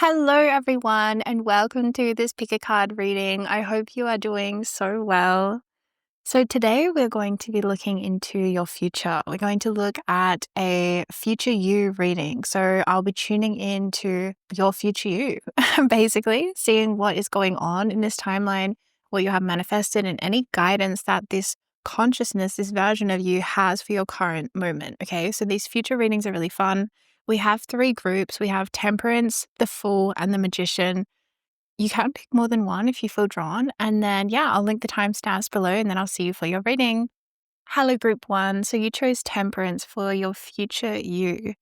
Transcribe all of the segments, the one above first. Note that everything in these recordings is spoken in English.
Hello, everyone, and welcome to this pick a card reading. I hope you are doing so well. So, today we're going to be looking into your future. We're going to look at a future you reading. So, I'll be tuning into your future you, basically, seeing what is going on in this timeline, what you have manifested, and any guidance that this consciousness, this version of you has for your current moment. Okay, so these future readings are really fun. We have three groups. We have Temperance, the Fool, and the Magician. You can pick more than one if you feel drawn. And then, I'll link the timestamps below and then I'll see you for your reading. Hello, group one. So you chose Temperance for your future you.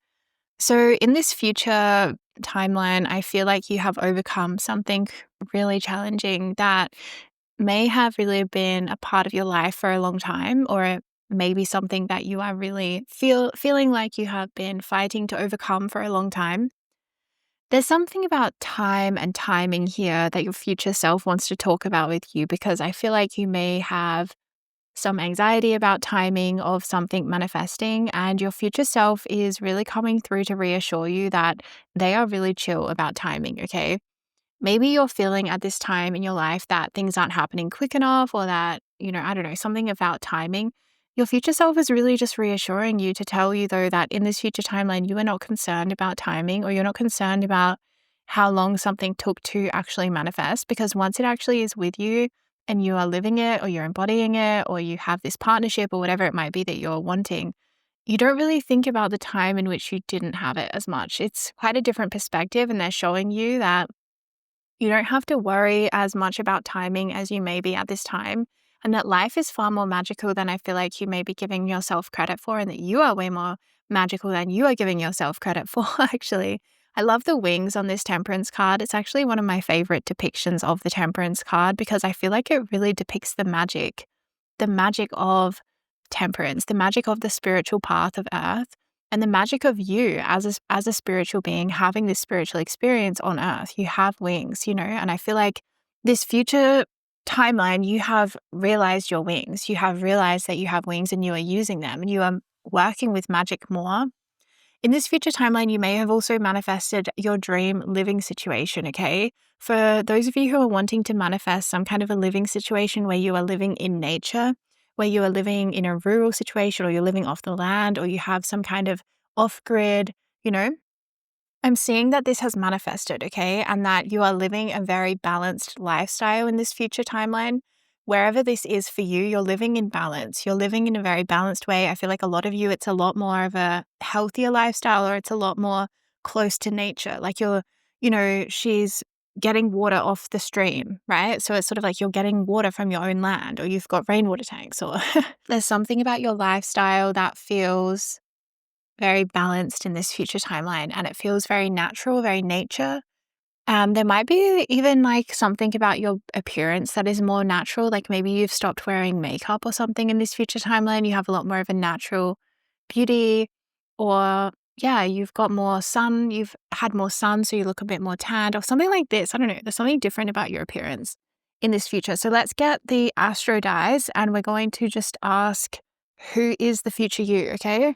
So in this future timeline, I feel like you have overcome something really challenging that may have really been a part of your life for a long time, or maybe something that you are really feeling like you have been fighting to overcome for a long time. There's something about time and timing here that your future self wants to talk about with you, because I feel like you may have some anxiety about timing of something manifesting, and your future self is really coming through to reassure you that they are really chill about timing, okay? Maybe you're feeling at this time in your life that things aren't happening quick enough, or that, I don't know, something about timing. Your future self is really just reassuring you to tell you, though, that in this future timeline, you are not concerned about timing, or you're not concerned about how long something took to actually manifest, because once it actually is with you and you are living it, or you're embodying it, or you have this partnership or whatever it might be that you're wanting, you don't really think about the time in which you didn't have it as much. It's quite a different perspective, and they're showing you that you don't have to worry as much about timing as you may be at this time, and that life is far more magical than I feel like you may be giving yourself credit for, and that you are way more magical than you are giving yourself credit for, actually. I love the wings on this Temperance card. It's actually one of my favorite depictions of the Temperance card, because I feel like it really depicts the magic of temperance, the magic of the spiritual path of Earth, and the magic of you as a spiritual being having this spiritual experience on Earth. You have wings, and I feel like this future timeline, you have realized your wings. You have realized that you have wings and you are using them, and you are working with magic more. In this future timeline, you may have also manifested your dream living situation, okay? For those of you who are wanting to manifest some kind of a living situation where you are living in nature, where you are living in a rural situation, or you're living off the land, or you have some kind of off-grid, I'm seeing that this has manifested, okay? And that you are living a very balanced lifestyle in this future timeline. Wherever this is for you, you're living in balance. You're living in a very balanced way. I feel like a lot of you, it's a lot more of a healthier lifestyle, or it's a lot more close to nature. Like she's getting water off the stream, right? So it's sort of like you're getting water from your own land, or you've got rainwater tanks, or there's something about your lifestyle that feels very balanced in this future timeline, and it feels very natural, very nature. There might be even like something about your appearance that is more natural, like maybe you've stopped wearing makeup or something in this future timeline. You have a lot more of a natural beauty, or you've got more sun, you've had more sun, so you look a bit more tanned, or something like this. I don't know, there's something different about your appearance in this future. So let's get the astro dies, and we're going to just ask, who is the future you, okay?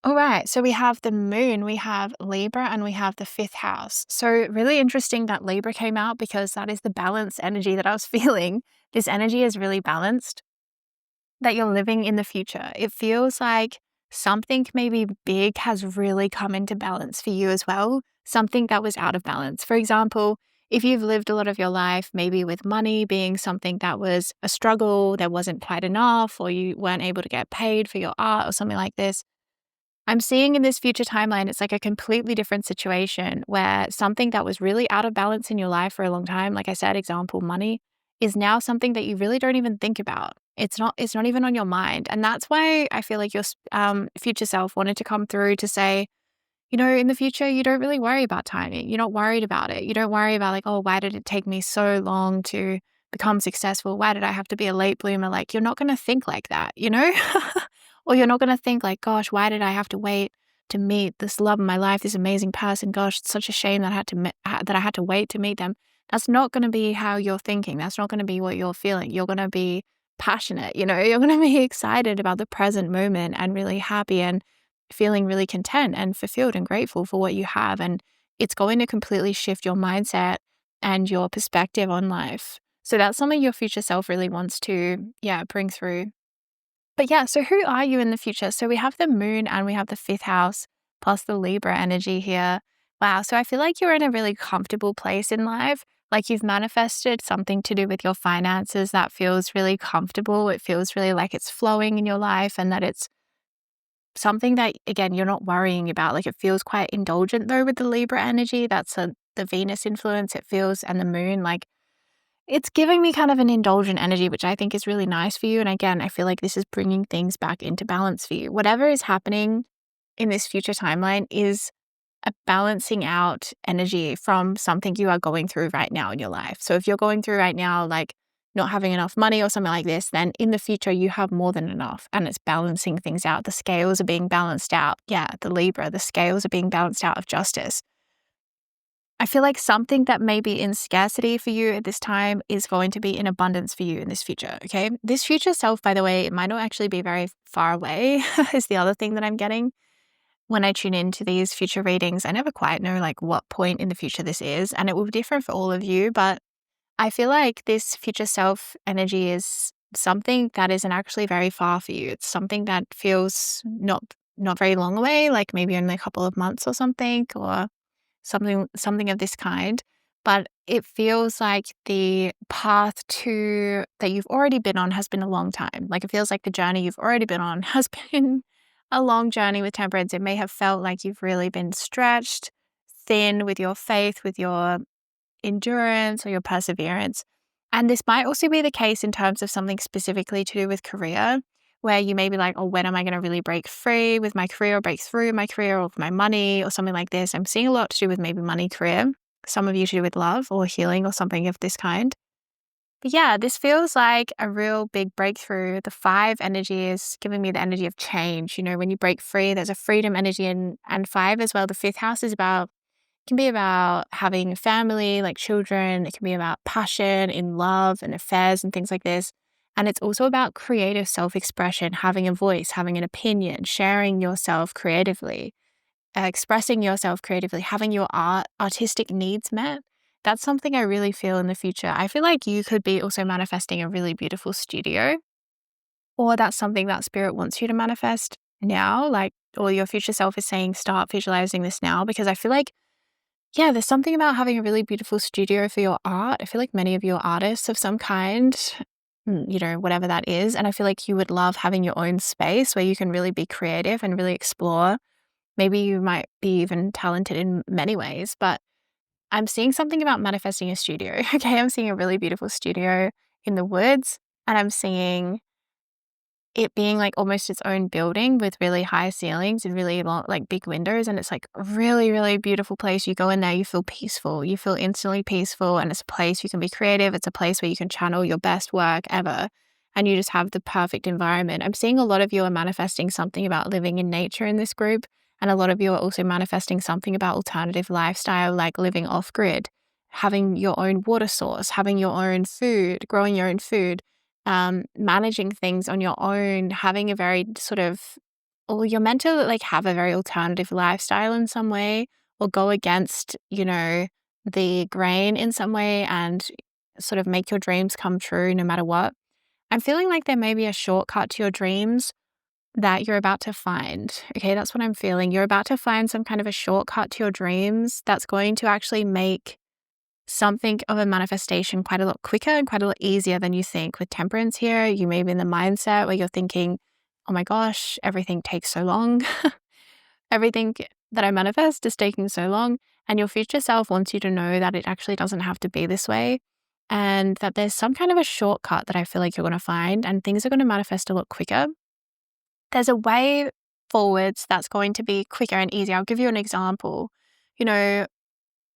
All right, so we have the moon, we have Libra, and we have the fifth house. So really interesting that Libra came out, because that is the balanced energy that I was feeling. This energy is really balanced, that you're living in the future. It feels like something maybe big has really come into balance for you as well, something that was out of balance. For example, if you've lived a lot of your life, maybe with money being something that was a struggle, there wasn't quite enough, or you weren't able to get paid for your art or something like this, I'm seeing in this future timeline, it's like a completely different situation where something that was really out of balance in your life for a long time, like I said, example, money, is now something that you really don't even think about. It's not even on your mind. And that's why I feel like your future self wanted to come through to say, in the future, you don't really worry about timing. You're not worried about it. You don't worry about like, oh, why did it take me so long to become successful? Why did I have to be a late bloomer? Like, you're not going to think like that, Or you're not going to think like, gosh, why did I have to wait to meet this love of my life, this amazing person? Gosh, it's such a shame that I had to wait to meet them. That's not going to be how you're thinking. That's not going to be what you're feeling. You're going to be passionate, you're going to be excited about the present moment and really happy and feeling really content and fulfilled and grateful for what you have. And it's going to completely shift your mindset and your perspective on life. So that's something your future self really wants to, bring through. But yeah, so who are you in the future? So we have the moon and we have the fifth house plus the Libra energy here. Wow. So I feel like you're in a really comfortable place in life. Like you've manifested something to do with your finances that feels really comfortable. It feels really like it's flowing in your life and that it's something that, again, you're not worrying about. Like it feels quite indulgent though with the Libra energy. That's the Venus influence it feels, and the moon. Like it's giving me kind of an indulgent energy, which I think is really nice for you. And again, I feel like this is bringing things back into balance for you. Whatever is happening in this future timeline is a balancing out energy from something you are going through right now in your life. So if you're going through right now, like not having enough money or something like this, then in the future you have more than enough and it's balancing things out. The scales are being balanced out. Yeah, the Libra, the scales are being balanced out of justice. I feel like something that may be in scarcity for you at this time is going to be in abundance for you in this future, okay? This future self, by the way, it might not actually be very far away, is the other thing that I'm getting. When I tune into these future readings, I never quite know like what point in the future this is, and it will be different for all of you, but I feel like this future self energy is something that isn't actually very far for you. It's something that feels not very long away, like maybe only a couple of months or something, or something of this kind. But it feels like the path to that you've already been on has been a long time. Like it feels like the journey you've already been on has been a long journey with Temperance. It may have felt like you've really been stretched thin with your faith, with your endurance or your perseverance. And this might also be the case in terms of something specifically to do with career, where you may be like, oh, when am I going to really break free with my career or break through my career or with my money or something like this? I'm seeing a lot to do with maybe money, career, some of you to do with love or healing or something of this kind. But yeah, this feels like a real big breakthrough. The 5 energy is giving me the energy of change. You know, when you break free, there's a freedom energy, and 5 as well. The 5th house is can be about having a family, like children. It can be about passion in love and affairs and things like this. And it's also about creative self-expression, having a voice, having an opinion, sharing yourself creatively, expressing yourself creatively, having your artistic needs met. That's something I really feel in the future. I feel like you could be also manifesting a really beautiful studio, or that's something that spirit wants you to manifest now, like, or your future self is saying, start visualizing this now, because I feel like there's something about having a really beautiful studio for your art. I feel like many of you are artists of some kind, whatever that is. And I feel like you would love having your own space where you can really be creative and really explore. Maybe you might be even talented in many ways, but I'm seeing something about manifesting a studio. Okay, I'm seeing a really beautiful studio in the woods, and I'm seeing it being like almost its own building with really high ceilings and really long, like big windows. And it's like a really, really beautiful place. You go in there, you feel peaceful. You feel instantly peaceful. And it's a place you can be creative. It's a place where you can channel your best work ever. And you just have the perfect environment. I'm seeing a lot of you are manifesting something about living in nature in this group. And a lot of you are also manifesting something about alternative lifestyle, like living off grid, having your own water source, having your own food, growing your own food, managing things on your own, having a very or you're meant to like have a very alternative lifestyle in some way, or go against, the grain in some way and sort of make your dreams come true no matter what. I'm feeling like there may be a shortcut to your dreams that you're about to find. Okay, that's what I'm feeling. You're about to find some kind of a shortcut to your dreams that's going to actually make something of a manifestation quite a lot quicker and quite a lot easier than you think. With Temperance here, you may be in the mindset where you're thinking, oh my gosh, everything takes so long. Everything that I manifest is taking so long. And your future self wants you to know that it actually doesn't have to be this way, and that there's some kind of a shortcut that I feel like you're going to find, and things are going to manifest a lot quicker. There's a way forwards that's going to be quicker and easier. I'll give you an example.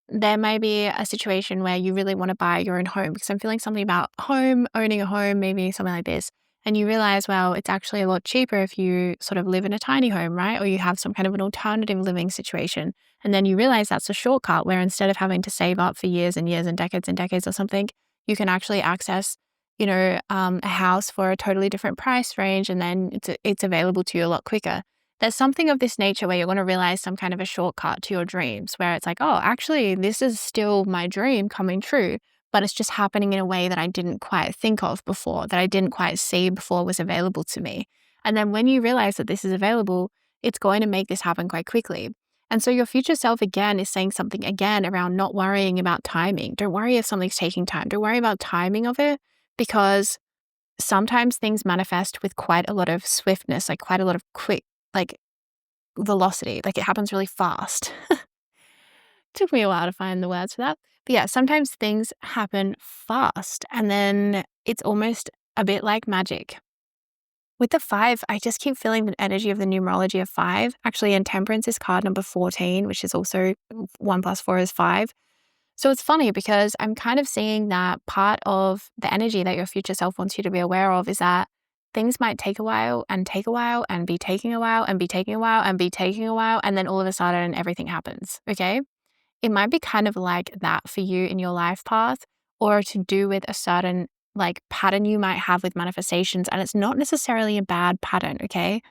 There may be a situation where you really want to buy your own home, because I'm feeling something about owning a home, maybe something like this. And you realize, well, it's actually a lot cheaper if you sort of live in a tiny home, right? Or you have some kind of an alternative living situation. And then you realize that's a shortcut where instead of having to save up for years and years and decades or something, you can actually access, a house for a totally different price range. And then it's available to you a lot quicker. there's something of this nature where you're going to realize some kind of a shortcut to your dreams where it's like, oh, actually, this is still my dream coming true, but it's just happening in a way that I didn't quite think of before, that I didn't quite see before was available to me. And then when you realize that this is available, it's going to make this happen quite quickly. And so your future self again is saying something again around not worrying about timing. Don't worry if something's taking time. Don't worry about timing of it, because sometimes things manifest with quite a lot of swiftness, like quite a lot of quick, like velocity, like it happens really fast. Took me a while to find the words for that. But yeah, sometimes things happen fast and then it's almost a bit like magic. With the 5, I just keep feeling the energy of the numerology of 5. Actually, in Temperance is card number 14, which is also 1 plus 4 is 5. So it's funny because I'm kind of seeing that part of the energy that your future self wants you to be aware of is that things might take a while and take a while and be taking a while and be taking a while and be taking a while. And then all of a sudden everything happens. Okay. It might be kind of like that for you in your life path, or to do with a certain like pattern you might have with manifestations. And it's not necessarily a bad pattern. Okay.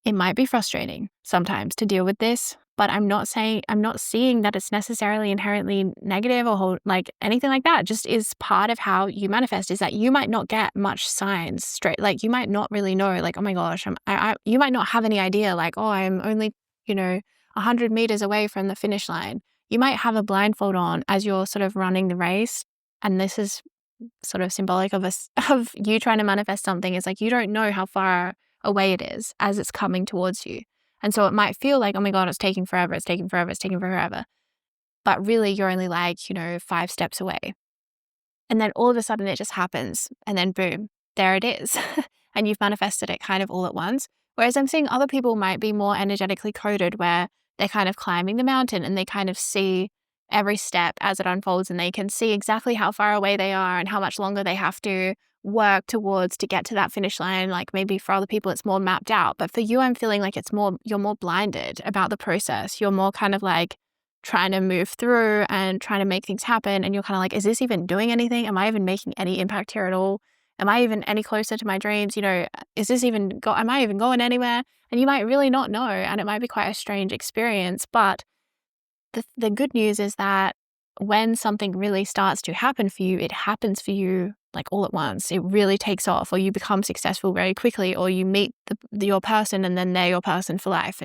It might be frustrating sometimes to deal with this, but I'm not seeing that it's necessarily inherently negative or like anything like that. It just is part of how you manifest, is that you might not get much signs straight. Like you might not really know, like, oh my gosh, you might not have any idea, like, oh, I'm only, 100 meters away from the finish line. You might have a blindfold on as you're sort of running the race. And this is sort of symbolic of of you trying to manifest something. Is like, you don't know how far away it is as it's coming towards you. And so it might feel like, oh my God, it's taking forever, it's taking forever, it's taking forever. But really you're only like, 5 steps away. And then all of a sudden it just happens. And then boom, there it is. And you've manifested it kind of all at once. Whereas I'm seeing other people might be more energetically coded, where they're kind of climbing the mountain and they kind of see every step as it unfolds, and they can see exactly how far away they are and how much longer they have to work towards to get to that finish line. Like maybe for other people it's more mapped out, but for you I'm feeling like you're more blinded about the process. You're more kind of like trying to move through and trying to make things happen, and you're kind of like, is this even doing anything? Am I even making any impact here at all? Am I even any closer to my dreams? Is this even am I even going anywhere? And you might really not know, and it might be quite a strange experience. But the good news is that when something really starts to happen for you, it happens for you like all at once. It really takes off, or you become successful very quickly, or you meet your person and then they're your person for life.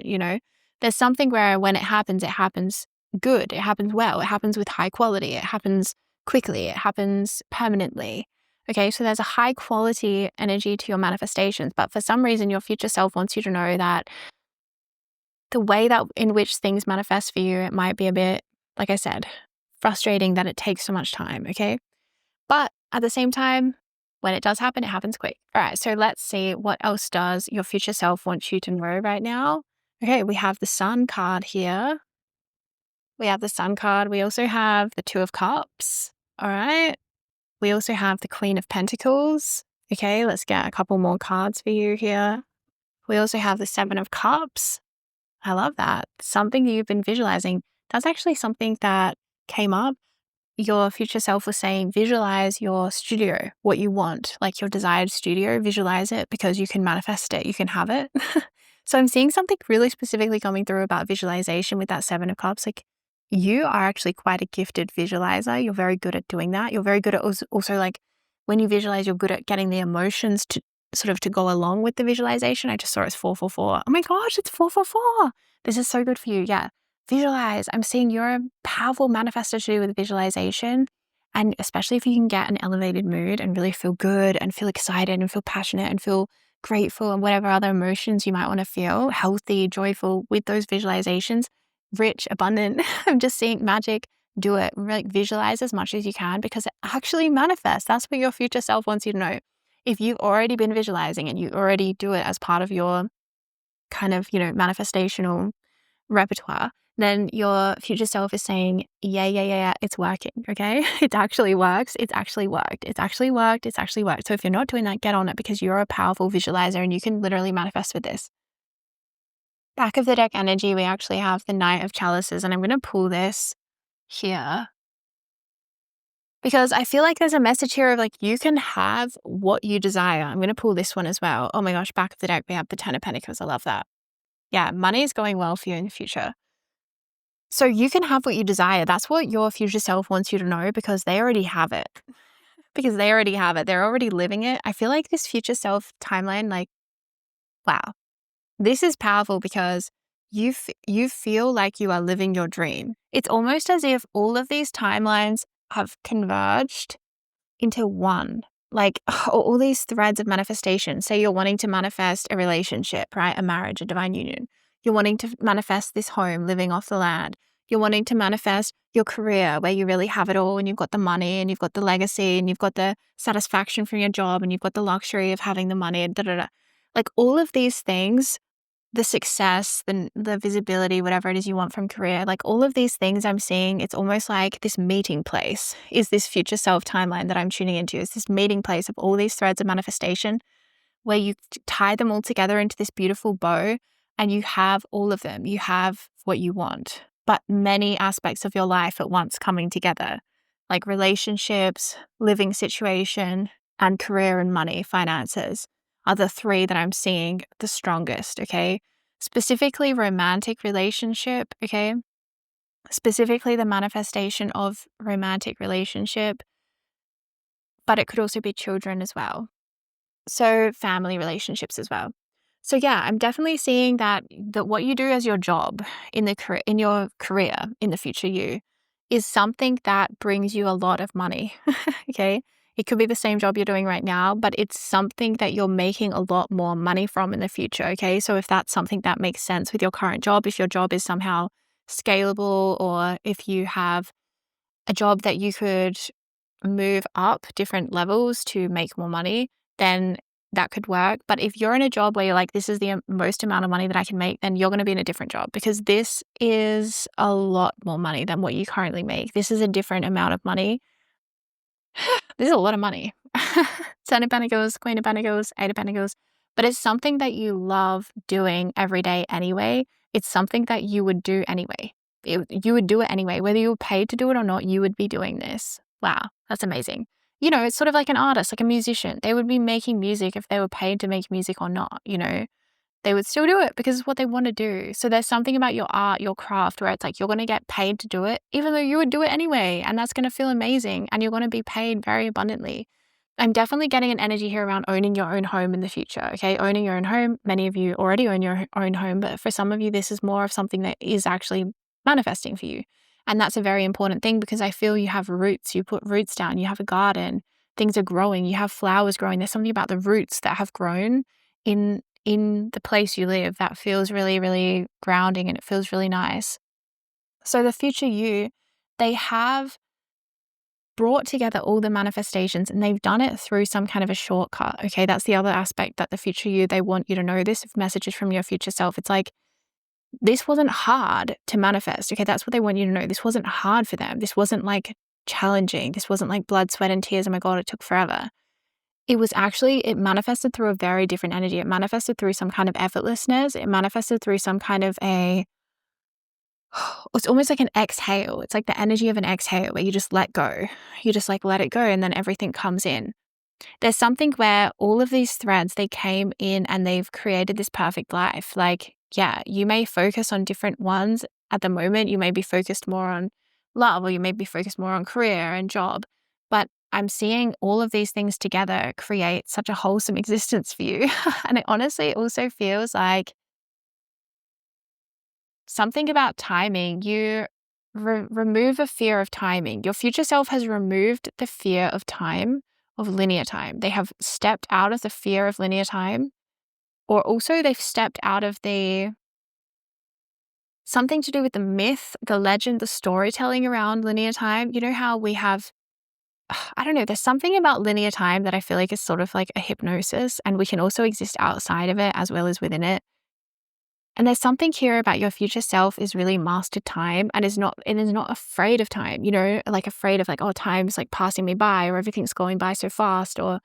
There's something where when it happens good, it happens well, it happens with high quality, it happens quickly, it happens permanently. Okay, so there's a high quality energy to your manifestations, but for some reason your future self wants you to know that the way that in which things manifest for you, it might be a bit, like I said, frustrating that it takes so much time, okay? But at the same time, when it does happen, it happens quick. All right, so let's see, what else does your future self want you to know right now? Okay, we have the Sun card here. We have the Sun card. We also have the Two of Cups. All right. We also have the Queen of Pentacles. Okay, let's get a couple more cards for you here. We also have the Seven of Cups. I love that. Something you've been visualizing. That's actually something that came up. Your future self was saying, visualize your studio, what you want, like your desired studio, visualize it, because you can manifest it, you can have it. So I'm seeing something really specifically coming through about visualization with that Seven of Cups. Like, you are actually quite a gifted visualizer. You're very good at doing that. You're very good at also like when you visualize, you're good at getting the emotions to sort of to go along with the visualization. I just saw it's 444. Oh my gosh, it's 444. This is so good for you. Yeah. Visualize. I'm seeing you're a powerful manifestor to do with visualization. And especially if you can get an elevated mood and really feel good and feel excited and feel passionate and feel grateful and whatever other emotions you might want to feel, healthy, joyful with those visualizations, rich, abundant. I'm just seeing magic. Do it. Like, visualize as much as you can, because it actually manifests. That's what your future self wants you to know. If you've already been visualizing and you already do it as part of your kind of, manifestational repertoire, then your future self is saying, yeah, it's working, okay? It actually works. It's actually worked. It's actually worked. It's actually worked. So if you're not doing that, get on it, because you're a powerful visualizer and you can literally manifest with this. Back of the deck energy, we actually have the Knight of Chalices, and I'm going to pull this here. Because I feel like there's a message here of like, you can have what you desire. I'm going to pull this one as well. Oh my gosh, back of the deck, we have the Ten of Pentacles. I love that. Yeah, money is going well for you in the future. So you can have what you desire. That's what your future self wants you to know, because they already have it. Because they already have it. They're already living it. I feel like this future self timeline, like, wow, this is powerful because you feel like you are living your dream. It's almost as if all of these timelines have converged into one. Like all these threads of manifestation. Say you're wanting to manifest a relationship, right? A marriage, a divine union. You're wanting to manifest this home, living off the land. You're wanting to manifest your career where you really have it all and you've got the money and you've got the legacy and you've got the satisfaction from your job and you've got the luxury of having the money and da da da. Like all of these things, the success, the visibility, whatever it is you want from career, like all of these things I'm seeing, it's almost like this meeting place is this future self timeline that I'm tuning into. It's this meeting place of all these threads of manifestation where you tie them all together into this beautiful bow and you have all of them. You have what you want, but many aspects of your life at once coming together, like relationships, living situation, and career and money, finances are the three that I'm seeing the strongest, okay? Specifically romantic relationship, okay? Specifically the manifestation of romantic relationship, but it could also be children as well. So family relationships as well. So yeah, I'm definitely seeing that what you do as your job in your career in the future you is something that brings you a lot of money. Okay? It could be the same job you're doing right now, but it's something that you're making a lot more money from in the future. Okay? So if that's something that makes sense with your current job, if your job is somehow scalable, or if you have a job that you could move up different levels to make more money, then that could work. But if you're in a job where you're like, this is the most amount of money that I can make, then you're going to be in a different job, because this is a lot more money than what you currently make. This is a different amount of money. This is a lot of money. Ten of Pentacles, Queen of Pentacles, Eight of Pentacles. But it's something that you love doing every day anyway. It's something that you would do anyway. You would do it anyway. Whether you were paid to do it or not, you would be doing this. Wow, that's amazing. You know, it's sort of like an artist, like a musician. They would be making music if they were paid to make music or not, you know. They would still do it because it's what they want to do. So there's something about your art, your craft, where it's like you're going to get paid to do it, even though you would do it anyway. And that's going to feel amazing. And you're going to be paid very abundantly. I'm definitely getting an energy here around owning your own home in the future. Okay. Owning your own home. Many of you already own your own home, but for some of you, this is more of something that is actually manifesting for you. And that's a very important thing, because I feel you have roots. You put roots down. You have a garden. Things are growing. You have flowers growing. There's something about the roots that have grown in the place you live that feels really, really grounding, and it feels really nice. So the future you, they have brought together all the manifestations, and they've done it through some kind of a shortcut. Okay, that's the other aspect that the future you, they want you to know this messages from your future self. It's like, this wasn't hard to manifest. Okay, that's what they want you to know. This wasn't hard for them. This wasn't like challenging. This wasn't like blood, sweat, and tears. Oh my God, it took forever. It was actually, it manifested through a very different energy. It manifested through some kind of effortlessness. It manifested through some kind of it's almost like an exhale. It's like the energy of an exhale where you just let go. You just like let it go, and then everything comes in. There's something where all of these threads, they came in and they've created this perfect life. Like, yeah, you may focus on different ones at the moment. You may be focused more on love, or you may be focused more on career and job. But I'm seeing all of these things together create such a wholesome existence for you. And it honestly also feels like something about timing. You remove a fear of timing. Your future self has removed the fear of time, of linear time. They have stepped out of the fear of linear time, or also they've stepped out of something to do with the myth, the legend, the storytelling around linear time. You know how we have, I don't know, there's something about linear time that I feel like is sort of like a hypnosis, and we can also exist outside of it as well as within it. And there's something here about your future self is really mastered time, and is not afraid of time, you know, like afraid of like, oh, time's like passing me by, or everything's going by so fast, or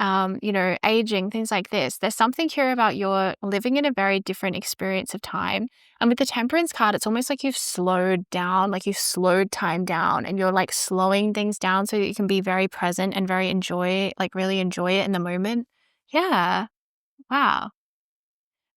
aging, things like this. There's something here about you're living in a very different experience of time. And with the Temperance card, it's almost like you've slowed down, like you've slowed time down and you're like slowing things down so that you can be very present and really enjoy it in the moment. Yeah. Wow.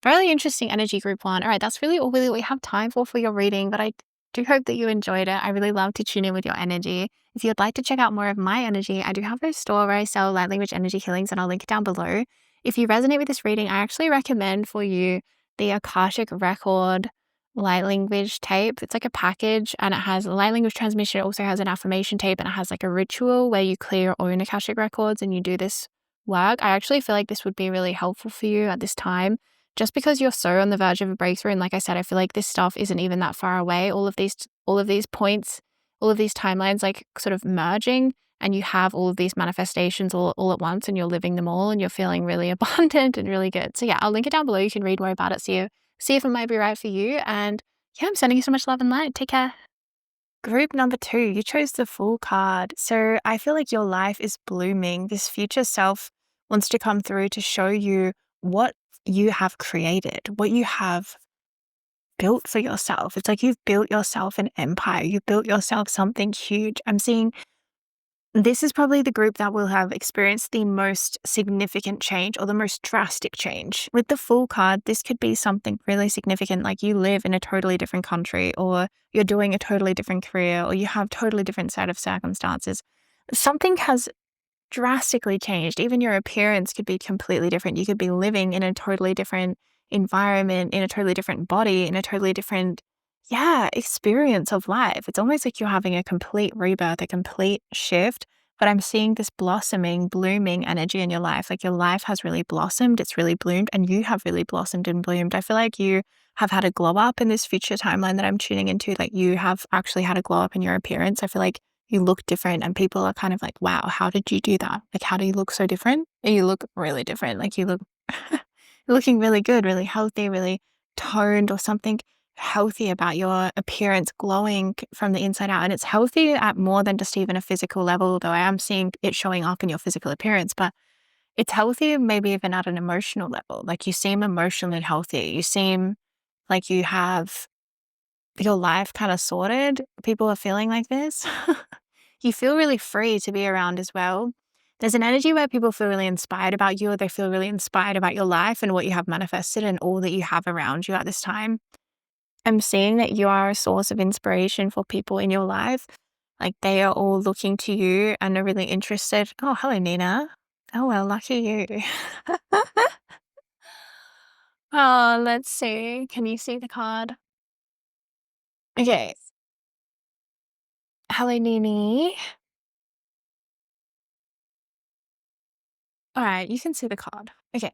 Really interesting energy, group one. All right, that's really all really we have time for your reading, but I do hope that you enjoyed it. I really love to tune in with your energy. If you'd like to check out more of my energy, I do have a store where I sell light language energy healings, and I'll link it down below. If you resonate with this reading, I actually recommend for you the Akashic Record light language tape. It's like a package and it has a light language transmission. It also has an affirmation tape and it has like a ritual where you clear your own Akashic records and you do this work. I actually feel like this would be really helpful for you at this time just because you're so on the verge of a breakthrough. And like I said, I feel like this stuff isn't even that far away. All of these points, all of these timelines like sort of merging, and you have all of these manifestations all at once and you're living them all and you're feeling really abundant and really good. So yeah, I'll link it down below. You can read more about it. See if it might be right for you. And yeah, I'm sending you so much love and light. Take care. Group number 2, you chose the Fool card. So I feel like your life is blooming. This future self wants to come through to show you what you have created, what you have built for yourself. It's like you've built yourself an empire. You've built yourself something huge. I'm seeing this is probably the group that will have experienced the most significant change or the most drastic change. With the Fool card, this could be something really significant, like you live in a totally different country, or you're doing a totally different career, or you have totally different set of circumstances. Something has drastically changed. Even your appearance could be completely different. You could be living in a totally different environment, in a totally different body, in a totally different experience of life. It's almost like you're having a complete rebirth, a complete shift. But I'm seeing this blossoming, blooming energy in your life. Like your life has really blossomed, it's really bloomed, and you have really blossomed and bloomed. I feel like you have had a glow up in this future timeline that I'm tuning into. Like you have actually had a glow up in your appearance. I feel like you look different and people are kind of like, wow, how did you do that? Like, how do you look so different? And you look really different. Like you look you're looking really good, really healthy, really toned, or something healthy about your appearance glowing from the inside out. And it's healthy at more than just even a physical level, though I am seeing it showing up in your physical appearance, but it's healthy maybe even at an emotional level. Like you seem emotionally healthy. You seem like you have your life kind of sorted. People are feeling like this. You feel really free to be around as well. There's an energy where people feel really inspired about you, or they feel really inspired about your life and what you have manifested and all that you have around you at this time. I'm seeing that you are a source of inspiration for people in your life. Like they are all looking to you and are really interested. Oh, hello, Nina. Oh, well, lucky you. Oh, let's see. Can you see the card? Okay. Hello, Nini. All right, you can see the card. Okay.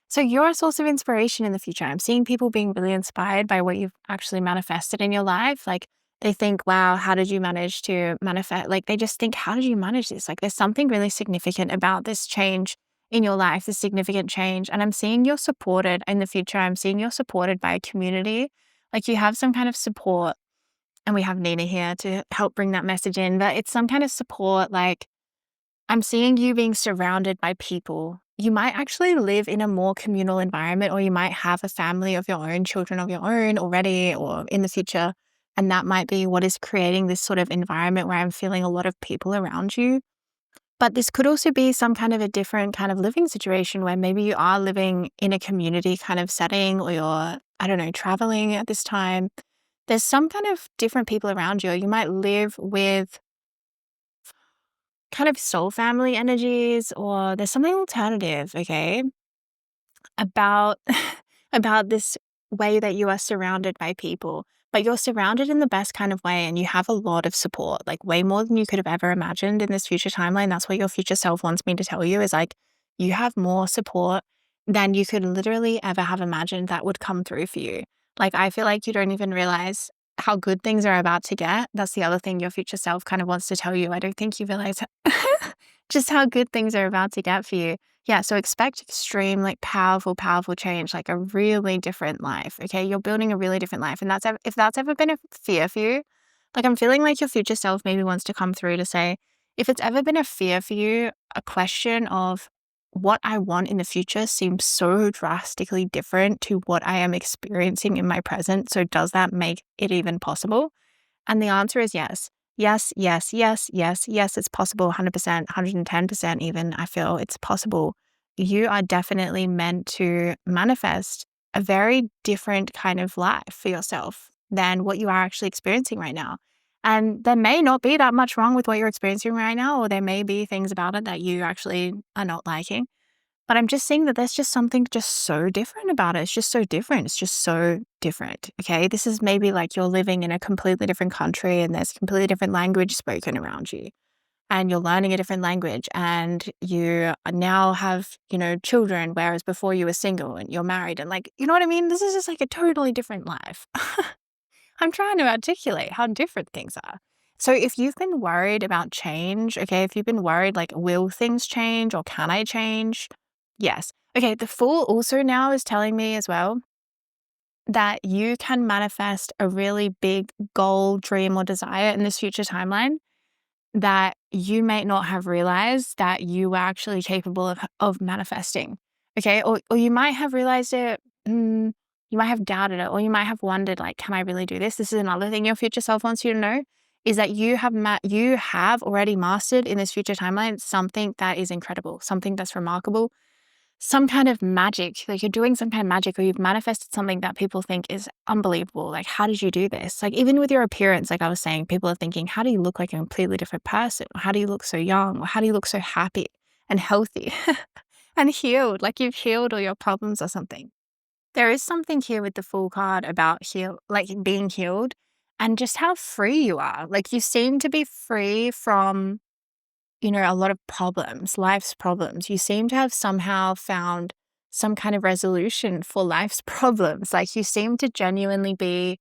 So you're a source of inspiration in the future. I'm seeing people being really inspired by what you've actually manifested in your life. Like they think, wow, how did you manage to manifest? Like they just think, how did you manage this? Like there's something really significant about this change in your life, this significant change. And I'm seeing you're supported in the future. I'm seeing you're supported by a community. Like you have some kind of support. And we have Nina here to help bring that message in. But it's some kind of support, like I'm seeing you being surrounded by people. You might actually live in a more communal environment, or you might have a family of your own, children of your own already, or in the future. And that might be what is creating this sort of environment where I'm feeling a lot of people around you. But this could also be some kind of a different kind of living situation where maybe you are living in a community kind of setting, or you're, I don't know, traveling at this time. There's some kind of different people around you. Or you might live with kind of soul family energies, or there's something alternative, okay, about about this way that you are surrounded by people, but you're surrounded in the best kind of way and you have a lot of support, like way more than you could have ever imagined in this future timeline. That's what your future self wants me to tell you, is like you have more support than you could literally ever have imagined that would come through for you. Like I feel like you don't even realize how good things are about to get. That's the other thing your future self kind of wants to tell you. I don't think you realize just how good things are about to get for you. Yeah, so expect extreme, like powerful, powerful change, like a really different life. Okay, you're building a really different life. And if that's ever been a fear for you, like I'm feeling like your future self maybe wants to come through to say, if it's ever been a fear for you, a question of what I want in the future seems so drastically different to what I am experiencing in my present. So does that make it even possible? And the answer is yes. Yes, yes, yes, yes, yes, it's possible 100%, 110% even. I feel it's possible. You are definitely meant to manifest a very different kind of life for yourself than what you are actually experiencing right now. And there may not be that much wrong with what you're experiencing right now, or there may be things about it that you actually are not liking. But I'm just seeing that there's just something just so different about it. It's just so different. It's just so different. Okay. This is maybe like you're living in a completely different country and there's completely different language spoken around you. And you're learning a different language and you now have, children, whereas before you were single and you're married and like, you know what I mean? This is just like a totally different life. I'm trying to articulate how different things are. So if you've been worried about change, okay, if you've been worried like, will things change or can I change? Yes. Okay, the Fool also now is telling me as well that you can manifest a really big goal, dream, or desire in this future timeline that you may not have realized that you were actually capable of manifesting. Okay. Or you might have realized it, you might have doubted it, or you might have wondered, like, can I really do this? This is another thing your future self wants you to know is that you have already mastered in this future timeline something that is incredible, something that's remarkable, some kind of magic, like you're doing some kind of magic, or you've manifested something that people think is unbelievable. Like, how did you do this? Like, even with your appearance, like I was saying, people are thinking, how do you look like a completely different person? Or how do you look so young? Or how do you look so happy and healthy and healed? Like you've healed all your problems or something. There is something here with the Fool card about like being healed and just how free you are. Like you seem to be free from a lot of problems, life's problems. You seem to have somehow found some kind of resolution for life's problems. Like you seem to genuinely be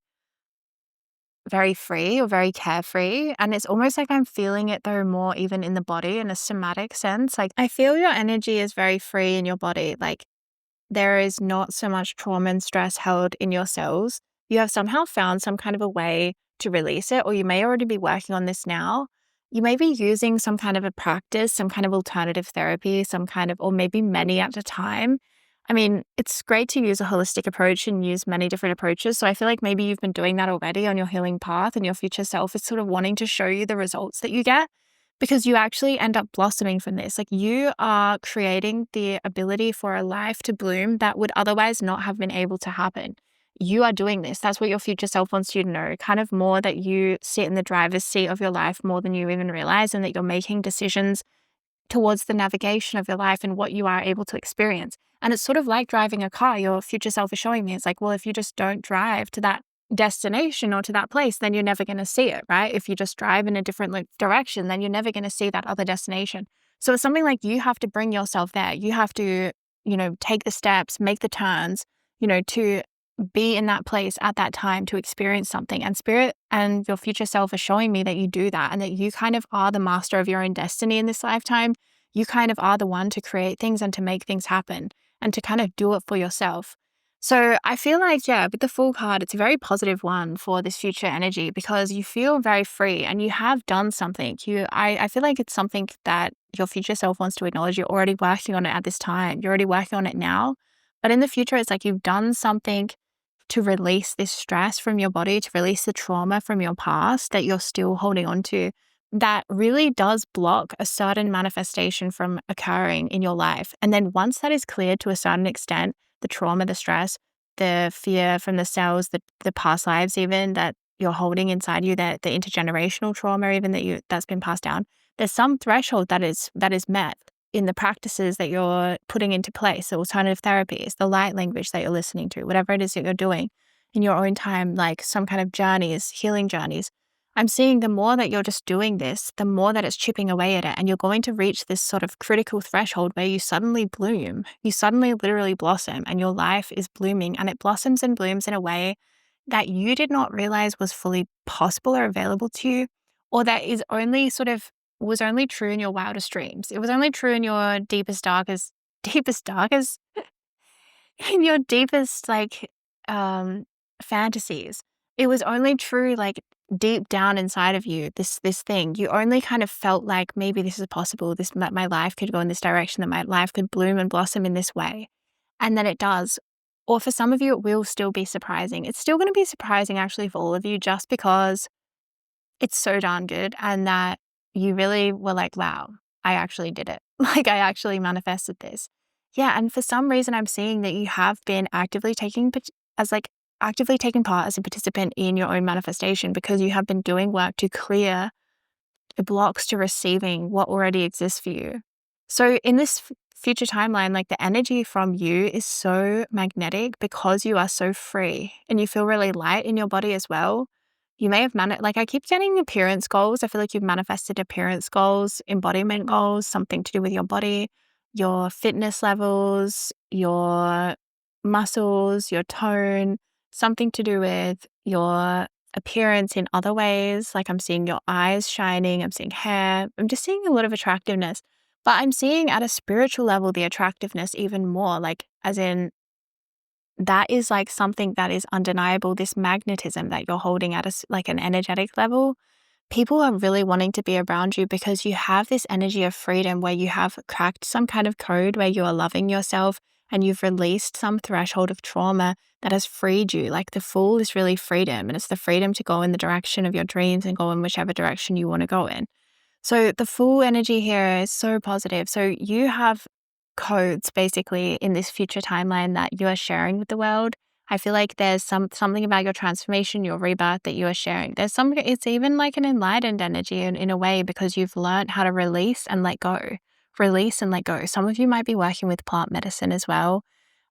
very free or very carefree. And it's almost like I'm feeling it though more even in the body in a somatic sense. Like I feel your energy is very free in your body. Like there is not so much trauma and stress held in your cells. You have somehow found some kind of a way to release it, or you may already be working on this now. You may be using some kind of a practice, some kind of alternative therapy, or maybe many at a time. I mean, it's great to use a holistic approach and use many different approaches. So I feel like maybe you've been doing that already on your healing path, and your future self is sort of wanting to show you the results that you get, because you actually end up blossoming from this. Like you are creating the ability for a life to bloom that would otherwise not have been able to happen. You are doing this. That's what your future self wants you to know, kind of more that you sit in the driver's seat of your life more than you even realize, and that you're making decisions towards the navigation of your life and what you are able to experience. And it's sort of like driving a car. Your future self is showing me, it's like, well, if you just don't drive to that destination or to that place, then you're never going to see it, right? If you just drive in a different direction, then you're never going to see that other destination. So it's something like you have to bring yourself there. You have to, take the steps, make the turns, to be in that place at that time to experience something. And spirit and your future self are showing me that you do that, and that you kind of are the master of your own destiny in this lifetime. You kind of are the one to create things and to make things happen and to kind of do it for yourself. So I feel like, yeah, with the Fool card, it's a very positive one for this future energy, because you feel very free and you have done something. I feel like it's something that your future self wants to acknowledge. You're already working on it at this time. You're already working on it now. But in the future, it's like you've done something to release this stress from your body, to release the trauma from your past that you're still holding on to, that really does block a certain manifestation from occurring in your life. And then once that is cleared to a certain extent, the trauma, the stress, the fear from the cells, the past lives even that you're holding inside you, that the intergenerational trauma even that's been passed down, there's some threshold that is met in the practices that you're putting into place, the alternative therapies, the light language that you're listening to, whatever it is that you're doing in your own time, like some kind of journeys, healing journeys. I'm seeing the more that you're just doing this, the more that it's chipping away at it. And you're going to reach this sort of critical threshold where you suddenly bloom, you suddenly literally blossom, and your life is blooming, and it blossoms and blooms in a way that you did not realize was fully possible or available to you, or that is only was only true in your wildest dreams. It was only true in your darkest, in your deepest, fantasies. It was only true, like, deep down inside of you, this thing, you only kind of felt like maybe this is possible, this my life could go in this direction, that my life could bloom and blossom in this way. And then it does. Or for some of you, it will still be surprising. It's still going to be surprising actually for all of you, just because it's so darn good and that you really were like, wow, I actually did it. Like I actually manifested this. Yeah. And for some reason, I'm seeing that you have been as like actively taking part as a participant in your own manifestation, because you have been doing work to clear the blocks to receiving what already exists for you. So in this future timeline, like the energy from you is so magnetic because you are so free and you feel really light in your body as well. You may have like I keep getting appearance goals. I feel like you've manifested appearance goals, embodiment goals, something to do with your body, your fitness levels, your muscles, your tone, something to do with your appearance in other ways. Like I'm seeing your eyes shining, I'm seeing hair, I'm just seeing a lot of attractiveness. But I'm seeing at a spiritual level the attractiveness even more, like as in that is like something that is undeniable, this magnetism that you're holding at like an energetic level. People are really wanting to be around you because you have this energy of freedom where you have cracked some kind of code where you are loving yourself and you've released some threshold of trauma that has freed you. Like the Fool is really freedom, and it's the freedom to go in the direction of your dreams and go in whichever direction you want to go in. So the Fool energy here is so positive. So you have codes basically in this future timeline that you are sharing with the world. I feel like there's something about your transformation, your rebirth that you are sharing. It's even like an enlightened energy in a way, because you've learned how to release and let go. Release and let go. Some of you might be working with plant medicine as well,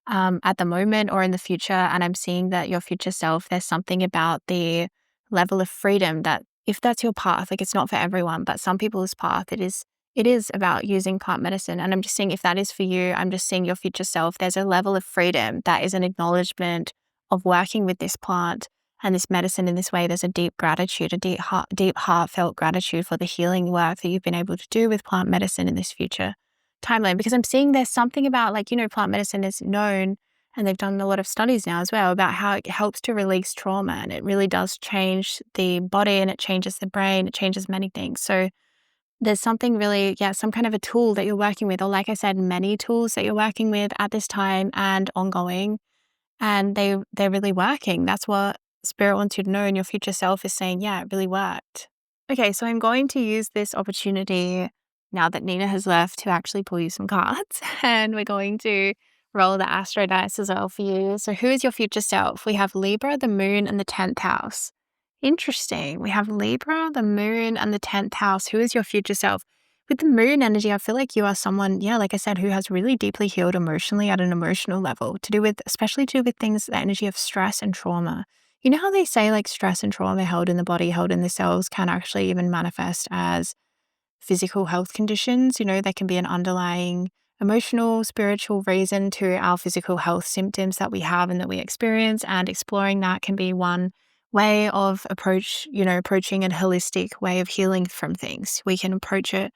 at the moment or in the future. And I'm seeing that your future self, there's something about the level of freedom that if that's your path, like it's not for everyone, but some people's path, it is about using plant medicine. And I'm just seeing if that is for you, I'm just seeing your future self. There's a level of freedom that is an acknowledgement of working with this plant and this medicine in this way. There's a deep gratitude, a deep heartfelt gratitude for the healing work that you've been able to do with plant medicine in this future timeline. Because I'm seeing there's something about, like, plant medicine is known, and they've done a lot of studies now as well about how it helps to release trauma, and it really does change the body and it changes the brain, it changes many things. So there's something really, some kind of a tool that you're working with, or like I said, many tools that you're working with at this time and ongoing, and they're really working. That's what Spirit wants you to know, and your future self is saying, yeah, it really worked. Okay, so I'm going to use this opportunity now that Nina has left to actually pull you some cards, and we're going to roll the astro dice as well for you. So who is your future self? We have Libra, the moon, and the 10th house. Interesting. We have Libra, the moon, and the 10th house. Who is your future self? With the moon energy, I feel like you are someone, like I said, who has really deeply healed emotionally at an emotional level, especially to do with things, the energy of stress and trauma. You know how they say like stress and trauma held in the body, held in the cells, can actually even manifest as physical health conditions. There can be an underlying emotional, spiritual reason to our physical health symptoms that we have and that we experience, and exploring that can be one way of approaching a holistic way of healing from things. We can approach it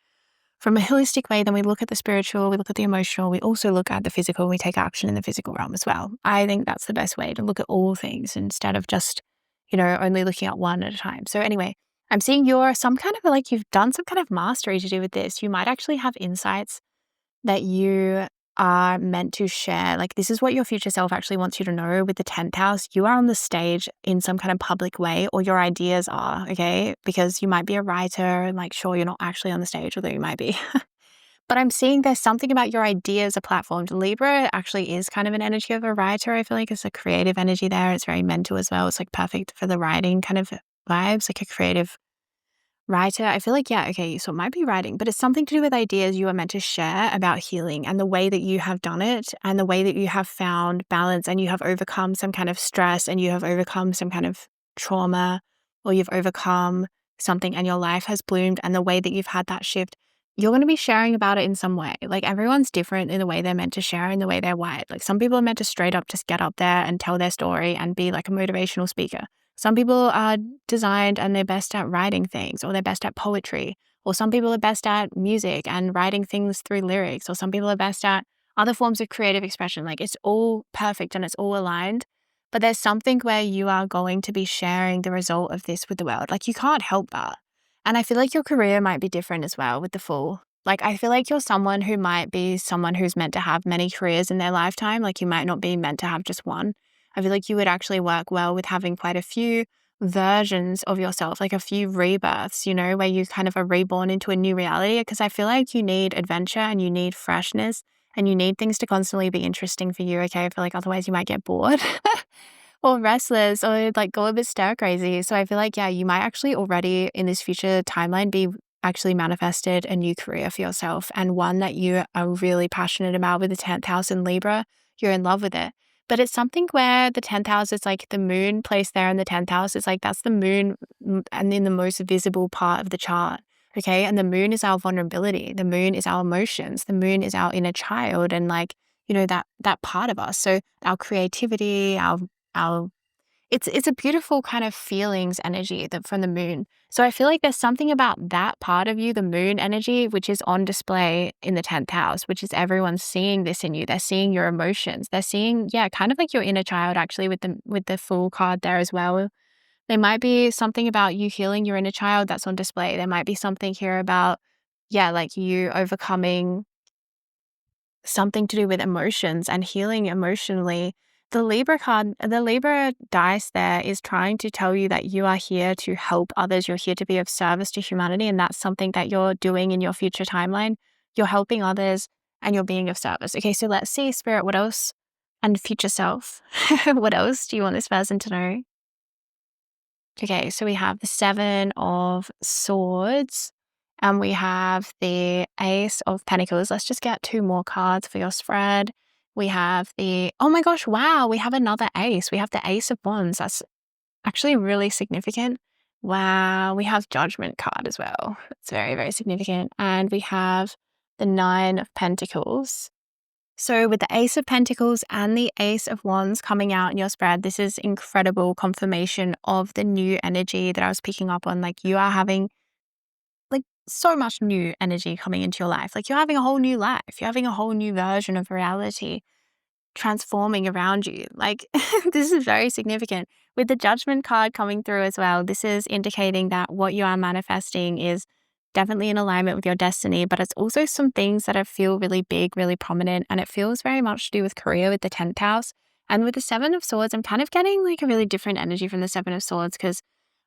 from a holistic way, then we look at the spiritual, we look at the emotional, we also look at the physical, we take action in the physical realm as well. I think that's the best way to look at all things instead of just, only looking at one at a time. So anyway, I'm seeing you've done some kind of mastery to do with this. You might actually have insights that you are meant to share. Like, this is what your future self actually wants you to know with the 10th house. You are on the stage in some kind of public way, or your ideas are, okay? Because you might be a writer, and like, sure, you're not actually on the stage, although you might be. But I'm seeing there's something about your ideas are platformed. Libra actually is kind of an energy of a writer. I feel like it's a creative energy there. It's very mental as well. It's like perfect for the writing kind of vibes, like a creative writer. I feel like, so it might be writing, but it's something to do with ideas you are meant to share about healing and the way that you have done it and the way that you have found balance and you have overcome some kind of stress and you have overcome some kind of trauma, or you've overcome something and your life has bloomed, and the way that you've had that shift, you're going to be sharing about it in some way. Like, everyone's different in the way they're meant to share, in the way they're wired. Like, some people are meant to straight up just get up there and tell their story and be like a motivational speaker. Some people are designed and they're best at writing things, or they're best at poetry, or some people are best at music and writing things through lyrics, or some people are best at other forms of creative expression. Like, it's all perfect and it's all aligned, but there's something where you are going to be sharing the result of this with the world. Like, you can't help that. And I feel like your career might be different as well with the Fool. Like, I feel like you're someone who might be someone who's meant to have many careers in their lifetime. Like, you might not be meant to have just one. I feel like you would actually work well with having quite a few versions of yourself, like a few rebirths, where you kind of are reborn into a new reality. Because I feel like you need adventure and you need freshness and you need things to constantly be interesting for you. Okay. I feel like otherwise you might get bored or restless or like go a bit stir crazy. So I feel like, yeah, you might actually already in this future timeline be actually manifested a new career for yourself and one that you are really passionate about. With the 10th house in Libra, you're in love with it. But it's something where the 10th house is like the moon placed there in the 10th house. It's like that's the moon and in the most visible part of the chart. Okay. And the moon is our vulnerability. The moon is our emotions. The moon is our inner child and like, that part of us. So our creativity, our it's a beautiful kind of feelings energy that from the moon. So I feel like there's something about that part of you, the moon energy, which is on display in the 10th house, which is everyone's seeing this in you. They're seeing your emotions. They're seeing, yeah, kind of like your inner child actually with the Fool card there as well. There might be something about you healing your inner child that's on display. There might be something here about, yeah, like you overcoming something to do with emotions and healing emotionally. The Libra card, the Libra dice there is trying to tell you that you are here to help others. You're here to be of service to humanity. And that's something that you're doing in your future timeline. You're helping others and you're being of service. Okay, so let's see, Spirit, what else? And future self, what else do you want this person to know? Okay, so we have the 7 of Swords and we have the Ace of Pentacles. Let's just get 2 more cards for your spread. We have oh my gosh, wow, we have another ace. We have the Ace of Wands. That's actually really significant. Wow, we have Judgment card as well. It's very, very significant. And we have the 9 of Pentacles. So with the Ace of Pentacles and the Ace of Wands coming out in your spread, this is incredible confirmation of the new energy that I was picking up on. Like, you are having like so much new energy coming into your life. Like, you're having a whole new life. You're having a whole new version of reality transforming around you. Like, this is very significant. With the Judgment card coming through as well, this is indicating that what you are manifesting is definitely in alignment with your destiny, but it's also some things that I feel really big, really prominent, and it feels very much to do with career with the 10th house. And with the 7 of Swords, I'm kind of getting like a really different energy from the 7 of Swords because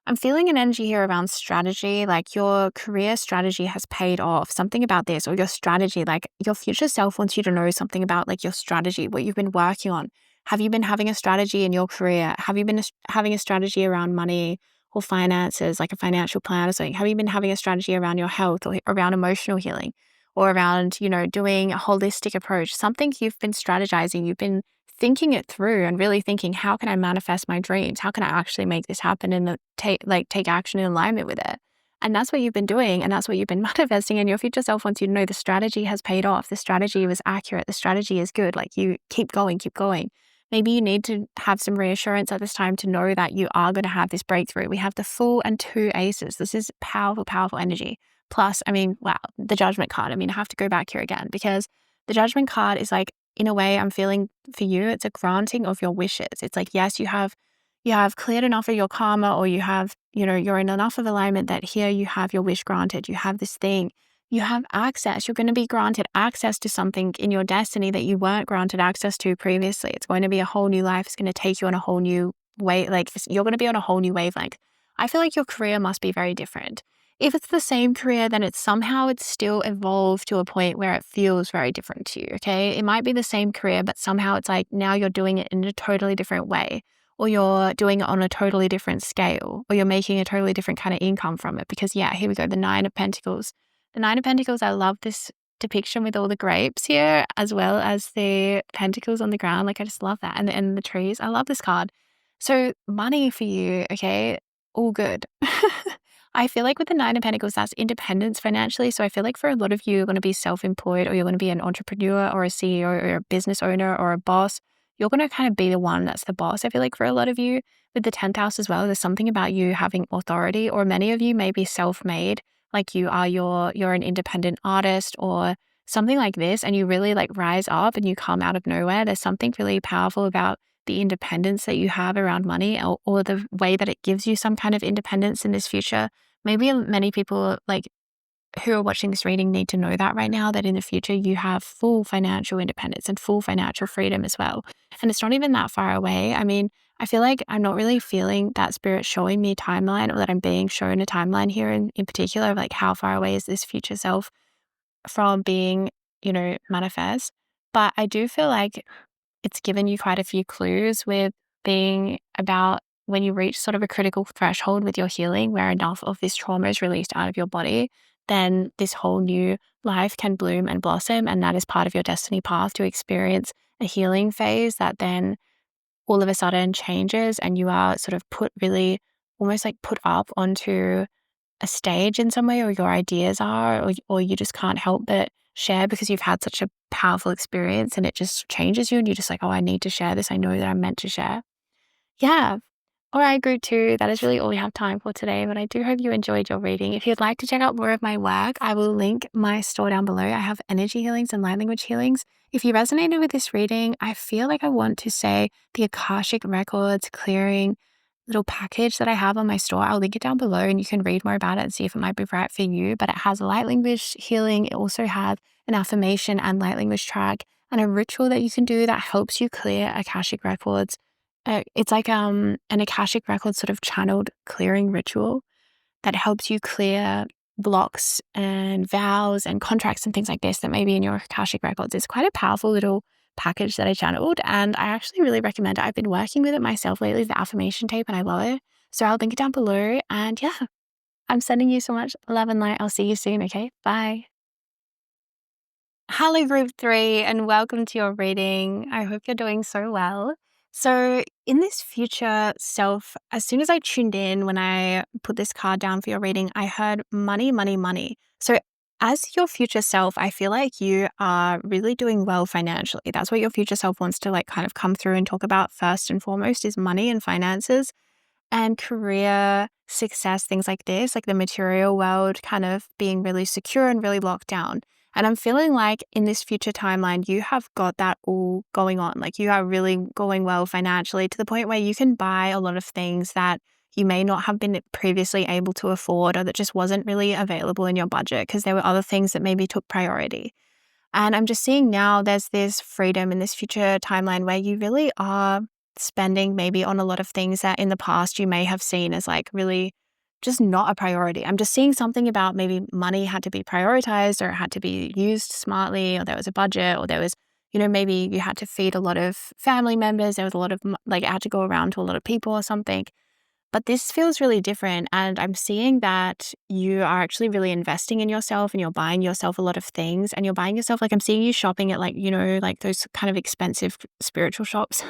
I'm feeling an energy here around strategy, like your career strategy has paid off, something about this, or your strategy, like your future self wants you to know something about like your strategy, what you've been working on. Have you been having a strategy in your career? Have you been having a strategy around money or finances, like a financial plan or something? Have you been having a strategy around your health or around emotional healing or around, doing a holistic approach? Something you've been strategizing, you've been thinking it through and really thinking, how can I manifest my dreams? How can I actually make this happen and take action in alignment with it? And that's what you've been doing. And that's what you've been manifesting. And your future self wants you to know the strategy has paid off. The strategy was accurate. The strategy is good. Like, you keep going, keep going. Maybe you need to have some reassurance at this time to know that you are going to have this breakthrough. We have the Fool and 2 aces. This is powerful, powerful energy. Plus, I mean, wow, the Judgment card. I mean, I have to go back here again because the Judgment card is like, in a way, I'm feeling for you, it's a granting of your wishes. It's like, yes, you have cleared enough of your karma, or you have, you're in enough of alignment that here you have your wish granted. You have this thing. You have access. You're going to be granted access to something in your destiny that you weren't granted access to previously. It's going to be a whole new life. It's going to take you on a whole new way. Like, you're going to be on a whole new wavelength. I feel like your career must be very different. If it's the same career, then it's still evolved to a point where it feels very different to you, okay? It might be the same career, but somehow it's like now you're doing it in a totally different way, or you're doing it on a totally different scale, or you're making a totally different kind of income from it. Because, yeah, here we go, the 9 of Pentacles. The 9 of Pentacles, I love this depiction with all the grapes here, as well as the pentacles on the ground. Like, I just love that. And the trees. I love this card. So money for you, okay, all good. I feel like with the 9 of Pentacles, that's independence financially. So I feel like for a lot of you, you're going to be self-employed, or you're going to be an entrepreneur or a CEO or a business owner or a boss. You're going to kind of be the one that's the boss. I feel like for a lot of you with the 10th house as well, there's something about you having authority, or many of you may be self-made, like you're an independent artist or something like this, and you really like rise up and you come out of nowhere. There's something really powerful about the independence that you have around money, or the way that it gives you some kind of independence in this future. Maybe many people like who are watching this reading need to know that right now, that in the future you have full financial independence and full financial freedom as well. And it's not even that far away. I mean, I feel like I'm not really feeling that spirit showing me timeline, or that I'm being shown a timeline here in particular, of like how far away is this future self from being, manifest. But I do feel like it's given you quite a few clues with being about when you reach sort of a critical threshold with your healing, where enough of this trauma is released out of your body, then this whole new life can bloom and blossom. And that is part of your destiny path, to experience a healing phase that then all of a sudden changes, and you are sort of put really almost like put up onto a stage in some way, or your ideas are, or you just can't help but share because you've had such a powerful experience, and it just changes you, and you're just like, oh, I need to share this. I know that I'm meant to share. Yeah. All right, group two, that is really all we have time for today, but I do hope you enjoyed your reading. If you'd like to check out more of my work, I will link my store down below. I have energy healings and light language healings. If you resonated with this reading, I feel like I want to say the Akashic Records Clearing little package that I have on my store. I'll link it down below, and you can read more about it and see if it might be right for you. But it has a light language healing. It also has an affirmation and light language track, and a ritual that you can do that helps you clear Akashic Records. It's like an Akashic Record sort of channeled clearing ritual that helps you clear blocks and vows and contracts and things like this that may be in your Akashic Records. It's quite a powerful little package that I channeled, and I actually really recommend it. I've been working with it myself lately, the affirmation tape, and I love it. So I'll link it down below. And yeah, I'm sending you so much love and light. I'll see you soon. Okay, bye. Hello, group three, and welcome to your reading. I hope you're doing so well. So, in this future self, as soon as I tuned in, when I put this card down for your reading, I heard money, money, money. So, as your future self, I feel like you are really doing well financially. That's what your future self wants to like kind of come through and talk about first and foremost, is money and finances and career success, things like this, like the material world kind of being really secure and really locked down. And I'm feeling like in this future timeline, you have got that all going on. Like you are really going well financially, to the point where you can buy a lot of things that you may not have been previously able to afford, or that just wasn't really available in your budget because there were other things that maybe took priority. And I'm just seeing now there's this freedom in this future timeline where you really are spending maybe on a lot of things that in the past you may have seen as like really just not a priority. I'm just seeing something about maybe money had to be prioritized, or it had to be used smartly, or there was a budget, or there was, maybe you had to feed a lot of family members. There was a lot of like it had to go around to a lot of people or something. But this feels really different, and I'm seeing that you are actually really investing in yourself, and you're buying yourself a lot of things, and you're buying yourself, like I'm seeing you shopping at like, like those kind of expensive spiritual shops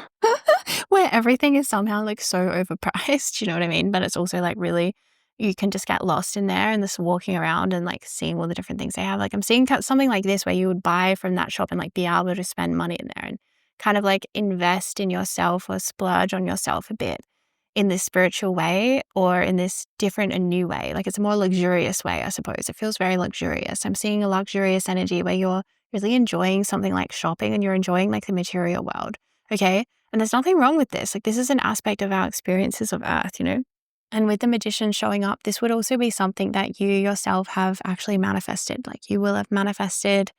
where everything is somehow like so overpriced, you know what I mean? But it's also like really, you can just get lost in there and just walking around and like seeing all the different things they have. Like I'm seeing something like this where you would buy from that shop and like be able to spend money in there and kind of like invest in yourself or splurge on yourself a bit in this spiritual way, or in this different and new way. Like it's a more luxurious way, I suppose. It feels very luxurious. I'm seeing a luxurious energy where you're really enjoying something like shopping, and you're enjoying like the material world. Okay. And there's nothing wrong with this. Like this is an aspect of our experiences of Earth. And with the magician showing up, this would also be something that you yourself have actually manifested. Like you will have manifested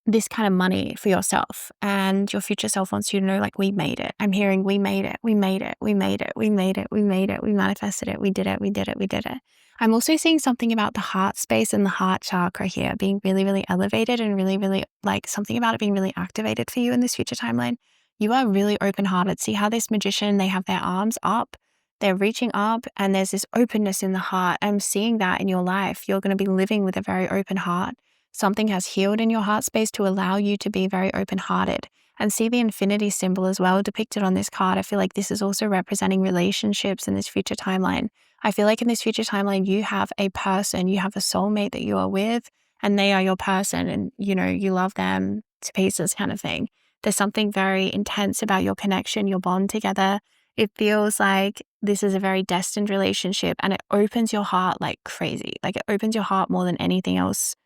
this kind of money for yourself, and your future self wants you to know, like, we made it. I'm hearing we made it, we made it, we made it, we made it, we made it, we manifested it, we did it, we did it, we did it. I'm also seeing something about the heart space and the heart chakra here being really, really elevated, and really, really like something about it being really activated for you in this future timeline. You are really open-hearted. See how this magician, they have their arms up, they're reaching up, and there's this openness in the heart. I'm seeing that in your life. You're going to be living with a very open heart. Something has healed in your heart space to allow you to be very open-hearted. And see the infinity symbol as well depicted on this card. I feel like this is also representing relationships in this future timeline. I feel like in this future timeline, you have a person, you have a soulmate that you are with, and they are your person, and you love them to pieces kind of thing. There's something very intense about your connection, your bond together. It feels like this is a very destined relationship, and it opens your heart like crazy. Like it opens your heart more than anything else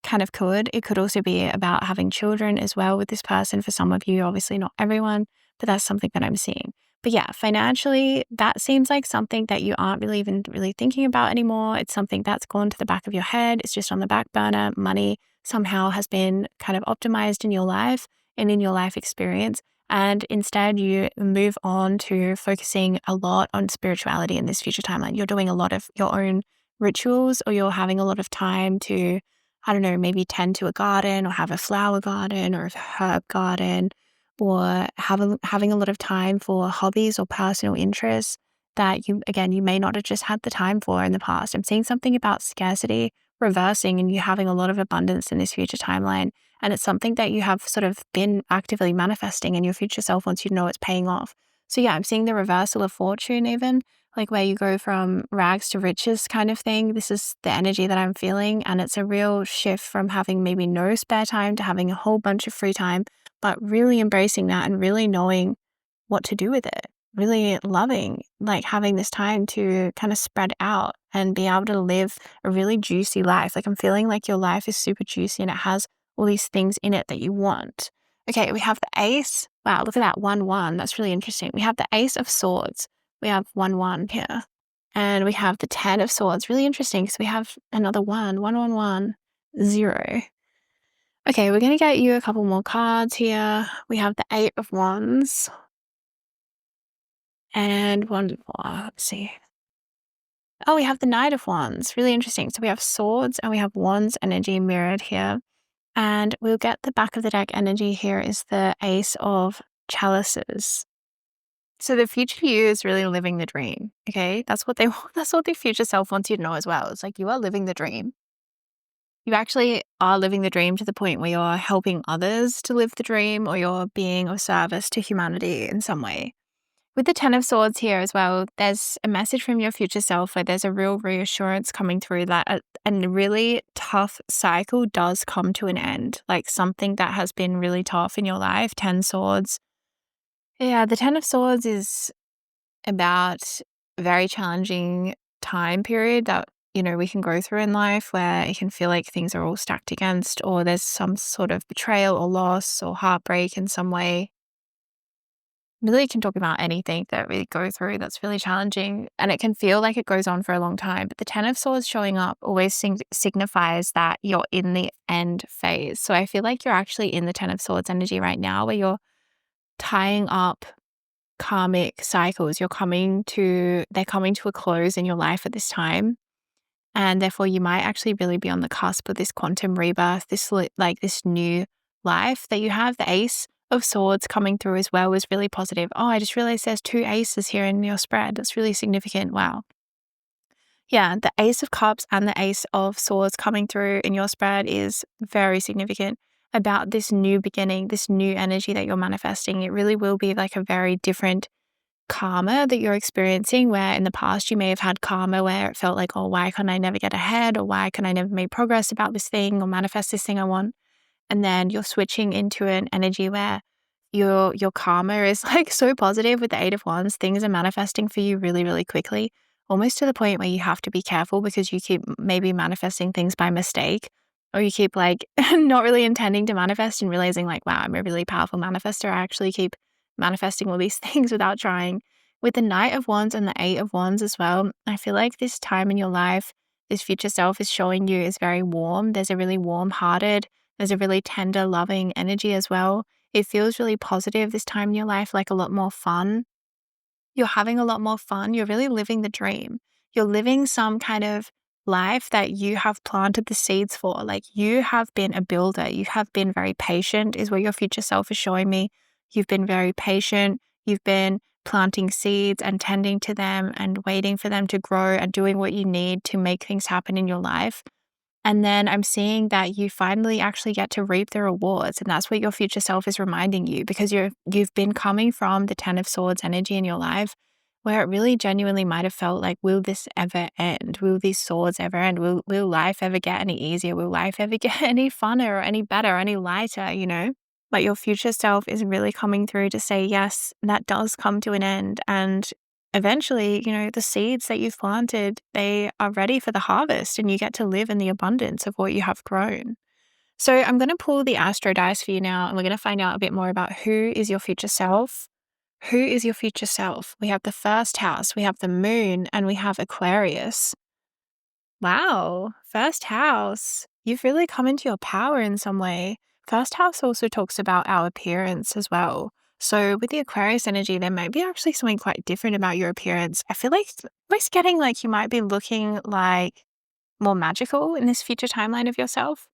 kind of could. It could also be about having children as well with this person. For some of you, obviously not everyone, but that's something that I'm seeing. But yeah, financially, that seems like something that you aren't really even really thinking about anymore. It's something that's gone to the back of your head. It's just on the back burner. Money somehow has been kind of optimized in your life and in your life experience. And instead, you move on to focusing a lot on spirituality in this future timeline. You're doing a lot of your own rituals, or you're having a lot of time to, I don't know, maybe tend to a garden or have a flower garden or a herb garden, or having a lot of time for hobbies or personal interests that you may not have just had the time for in the past. I'm seeing something about scarcity reversing and you having a lot of abundance in this future timeline. And it's something that you have sort of been actively manifesting, and your future self wants you to know it's paying off. So yeah, I'm seeing the reversal of fortune, even like where you go from rags to riches kind of thing. This is the energy that I'm feeling. And it's a real shift from having maybe no spare time to having a whole bunch of free time, but really embracing that and really knowing what to do with it. Really loving like having this time to kind of spread out and be able to live a really juicy life. Like I'm feeling like your life is super juicy and it has all these things in it that you want. Okay, we have the ace. Wow, look at that 1-1. That's really interesting. We have the ace of swords. We have 1-1 here. And we have the 10 of swords. Really interesting because we have another 1-1-1-1, 0. Okay, we're going to get you a couple more cards here. We have the 8 of wands. And one more. Let's see. Oh, we have the Knight of Wands. Really interesting. So we have swords and we have wands energy mirrored here. And we'll get the back of the deck energy here is the Ace of Chalices. So the future you is really living the dream. Okay, that's what that's what the future self wants you to know as well. It's like you are living the dream. You actually are living the dream to the point where you're helping others to live the dream, or you're being of service to humanity in some way. With the 10 of Swords here as well, there's a message from your future self where there's a real reassurance coming through that a really tough cycle does come to an end. Like something that has been really tough in your life, 10 Swords. Yeah, the 10 of Swords is about a very challenging time period that, we can go through in life where it can feel like things are all stacked against, or there's some sort of betrayal or loss or heartbreak in some way. Really can talk about anything that we go through that's really challenging, and it can feel like it goes on for a long time. But the 10 of Swords showing up always signifies that you're in the end phase. So I feel like you're actually in the 10 of Swords energy right now, where you're tying up karmic cycles. They're coming to a close in your life at this time. And therefore you might actually really be on the cusp of this quantum rebirth, this new life that you have. The Ace of Swords coming through as well was really positive. Oh, I just realized there's 2 aces here in your spread. That's really significant. Wow. Yeah, the Ace of Cups and the Ace of Swords coming through in your spread is very significant about this new beginning, this new energy that you're manifesting. It really will be like a very different karma that you're experiencing, where in the past you may have had karma where it felt like, oh, why can I never get ahead, or why can I never make progress about this thing or manifest this thing I want? And then you're switching into an energy where your karma is like so positive with the 8 of Wands. Things are manifesting for you really, really quickly, almost to the point where you have to be careful because you keep maybe manifesting things by mistake, or you keep like not really intending to manifest and realizing like, wow, I'm a really powerful manifester. I actually keep manifesting all these things without trying. With the Knight of Wands and the 8 of Wands as well, I feel like this time in your life, this future self is showing you is very warm. There's a really warm-hearted, there's a really tender, loving energy as well. It feels really positive this time in your life, like a lot more fun. You're having a lot more fun. You're really living the dream. You're living some kind of life that you have planted the seeds for. Like you have been a builder. You have been very patient, is what your future self is showing me. You've been very patient. You've been planting seeds and tending to them and waiting for them to grow and doing what you need to make things happen in your life. And then I'm seeing that you finally actually get to reap the rewards. And that's what your future self is reminding you, because you've been coming from the 10 of Swords energy in your life, where it really genuinely might have felt like, will this ever end? Will these swords ever end? Will life ever get any easier? Will life ever get any funner or any better, or any lighter? But your future self is really coming through to say, yes, that does come to an end. And eventually, the seeds that you've planted, they are ready for the harvest, and you get to live in the abundance of what you have grown. So I'm going to pull the astro dice for you now, and we're going to find out a bit more about who is your future self. Who is your future self? We have the first house, we have the moon, and we have Aquarius. Wow, first house. You've really come into your power in some way. First house also talks about our appearance as well. So with the Aquarius energy, there might be actually something quite different about your appearance. I feel like almost getting like you might be looking like more magical in this future timeline of yourself.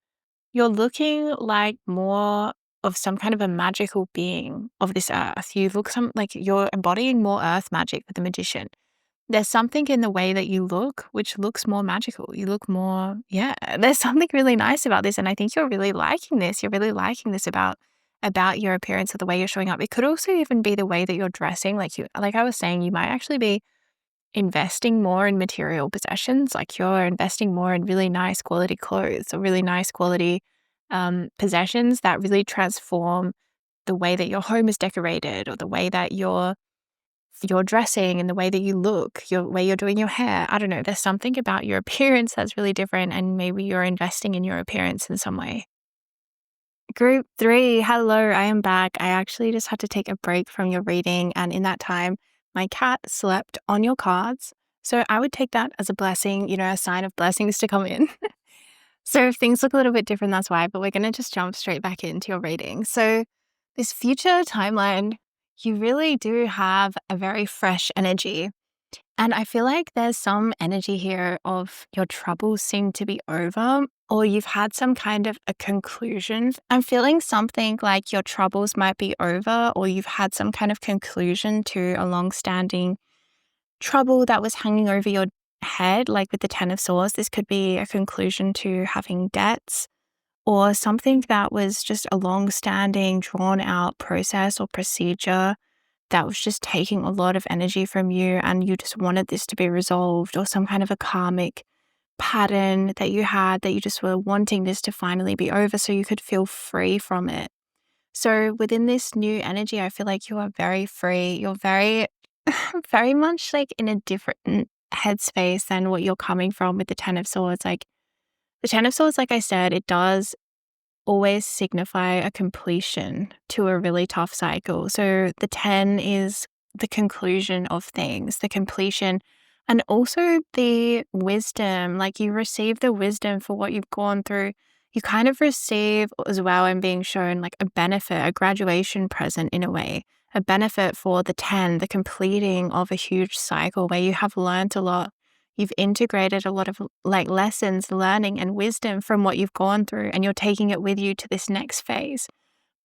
You're looking like more of some kind of a magical being of this earth. You look like you're embodying more earth magic with the magician. There's something in the way that you look, which looks more magical. You look more, yeah, there's something really nice about this. And I think you're really liking this. You're really liking this about your appearance or the way you're showing up. It could also even be the way that you're dressing. Like I was saying, you might actually be investing more in material possessions. Like you're investing more in really nice quality clothes or really nice quality possessions that really transform the way that your home is decorated or the way that you're dressing and the way that you look, your way you're doing your hair. I don't know. There's something about your appearance that's really different, and maybe you're investing in your appearance in some way. Group 3, hello, I am back. I actually just had to take a break from your reading, and in that time, my cat slept on your cards. So I would take that as a blessing, a sign of blessings to come in. So if things look a little bit different, that's why, but we're going to just jump straight back into your reading. So this future timeline, you really do have a very fresh energy. And I feel like there's some energy here of your troubles seem to be over, or you've had some kind of a conclusion. I'm feeling something like your troubles might be over, or you've had some kind of conclusion to a long-standing trouble that was hanging over your head, like with the Ten of Swords. This could be a conclusion to having debts, or something that was just a long-standing, drawn-out process or procedure that was just taking a lot of energy from you, and you just wanted this to be resolved, or some kind of a karmic pattern that you had that you just were wanting this to finally be over so you could feel free from it. So within this new energy, I feel like you are very free. You're very, very much like in a different headspace than what you're coming from with the Ten of Swords. Like the Ten of Swords, like I said, it does always signify a completion to a really tough cycle. So the 10 is the conclusion of things, the completion, and also the wisdom. Like you receive the wisdom for what you've gone through. You kind of receive as well and being shown like a benefit, a graduation present in a way, a benefit for the 10, the completing of a huge cycle where you have learned a lot. You've integrated a lot of like lessons, learning and wisdom from what you've gone through, and you're taking it with you to this next phase.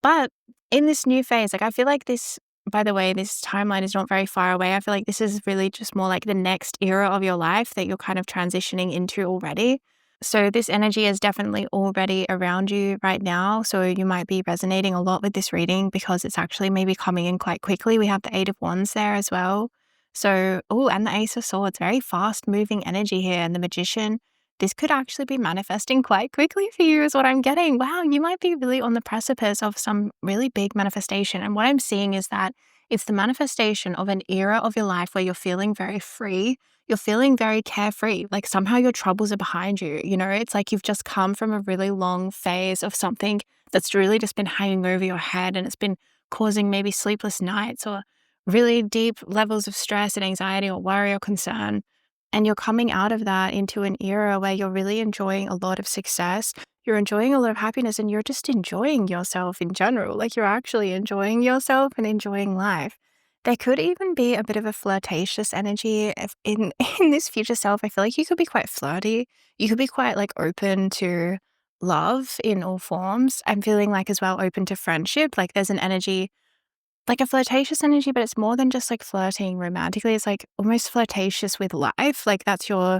But in this new phase, like I feel like this, by the way, this timeline is not very far away. I feel like this is really just more like the next era of your life that you're kind of transitioning into already. So this energy is definitely already around you right now. So you might be resonating a lot with this reading because it's actually maybe coming in quite quickly. We have the Eight of Wands there as well. So, oh, and the Ace of Swords, very fast moving energy here. And the Magician, this could actually be manifesting quite quickly for you is what I'm getting. Wow, you might be really on the precipice of some really big manifestation. And what I'm seeing is that it's the manifestation of an era of your life where you're feeling very free. You're feeling very carefree. Like somehow your troubles are behind you. It's like you've just come from a really long phase of something that's really just been hanging over your head, and it's been causing maybe sleepless nights or really deep levels of stress and anxiety or worry or concern. And you're coming out of that into an era where you're really enjoying a lot of success. You're enjoying a lot of happiness, and you're just enjoying yourself in general. Like you're actually enjoying yourself and enjoying life. There could even be a bit of a flirtatious energy in in this future self. I feel like you could be quite flirty. You could be quite like open to love in all forms. I'm feeling like as well open to friendship. Like there's an energy, like a flirtatious energy, but it's more than just like flirting romantically. It's like almost flirtatious with life. Like that's your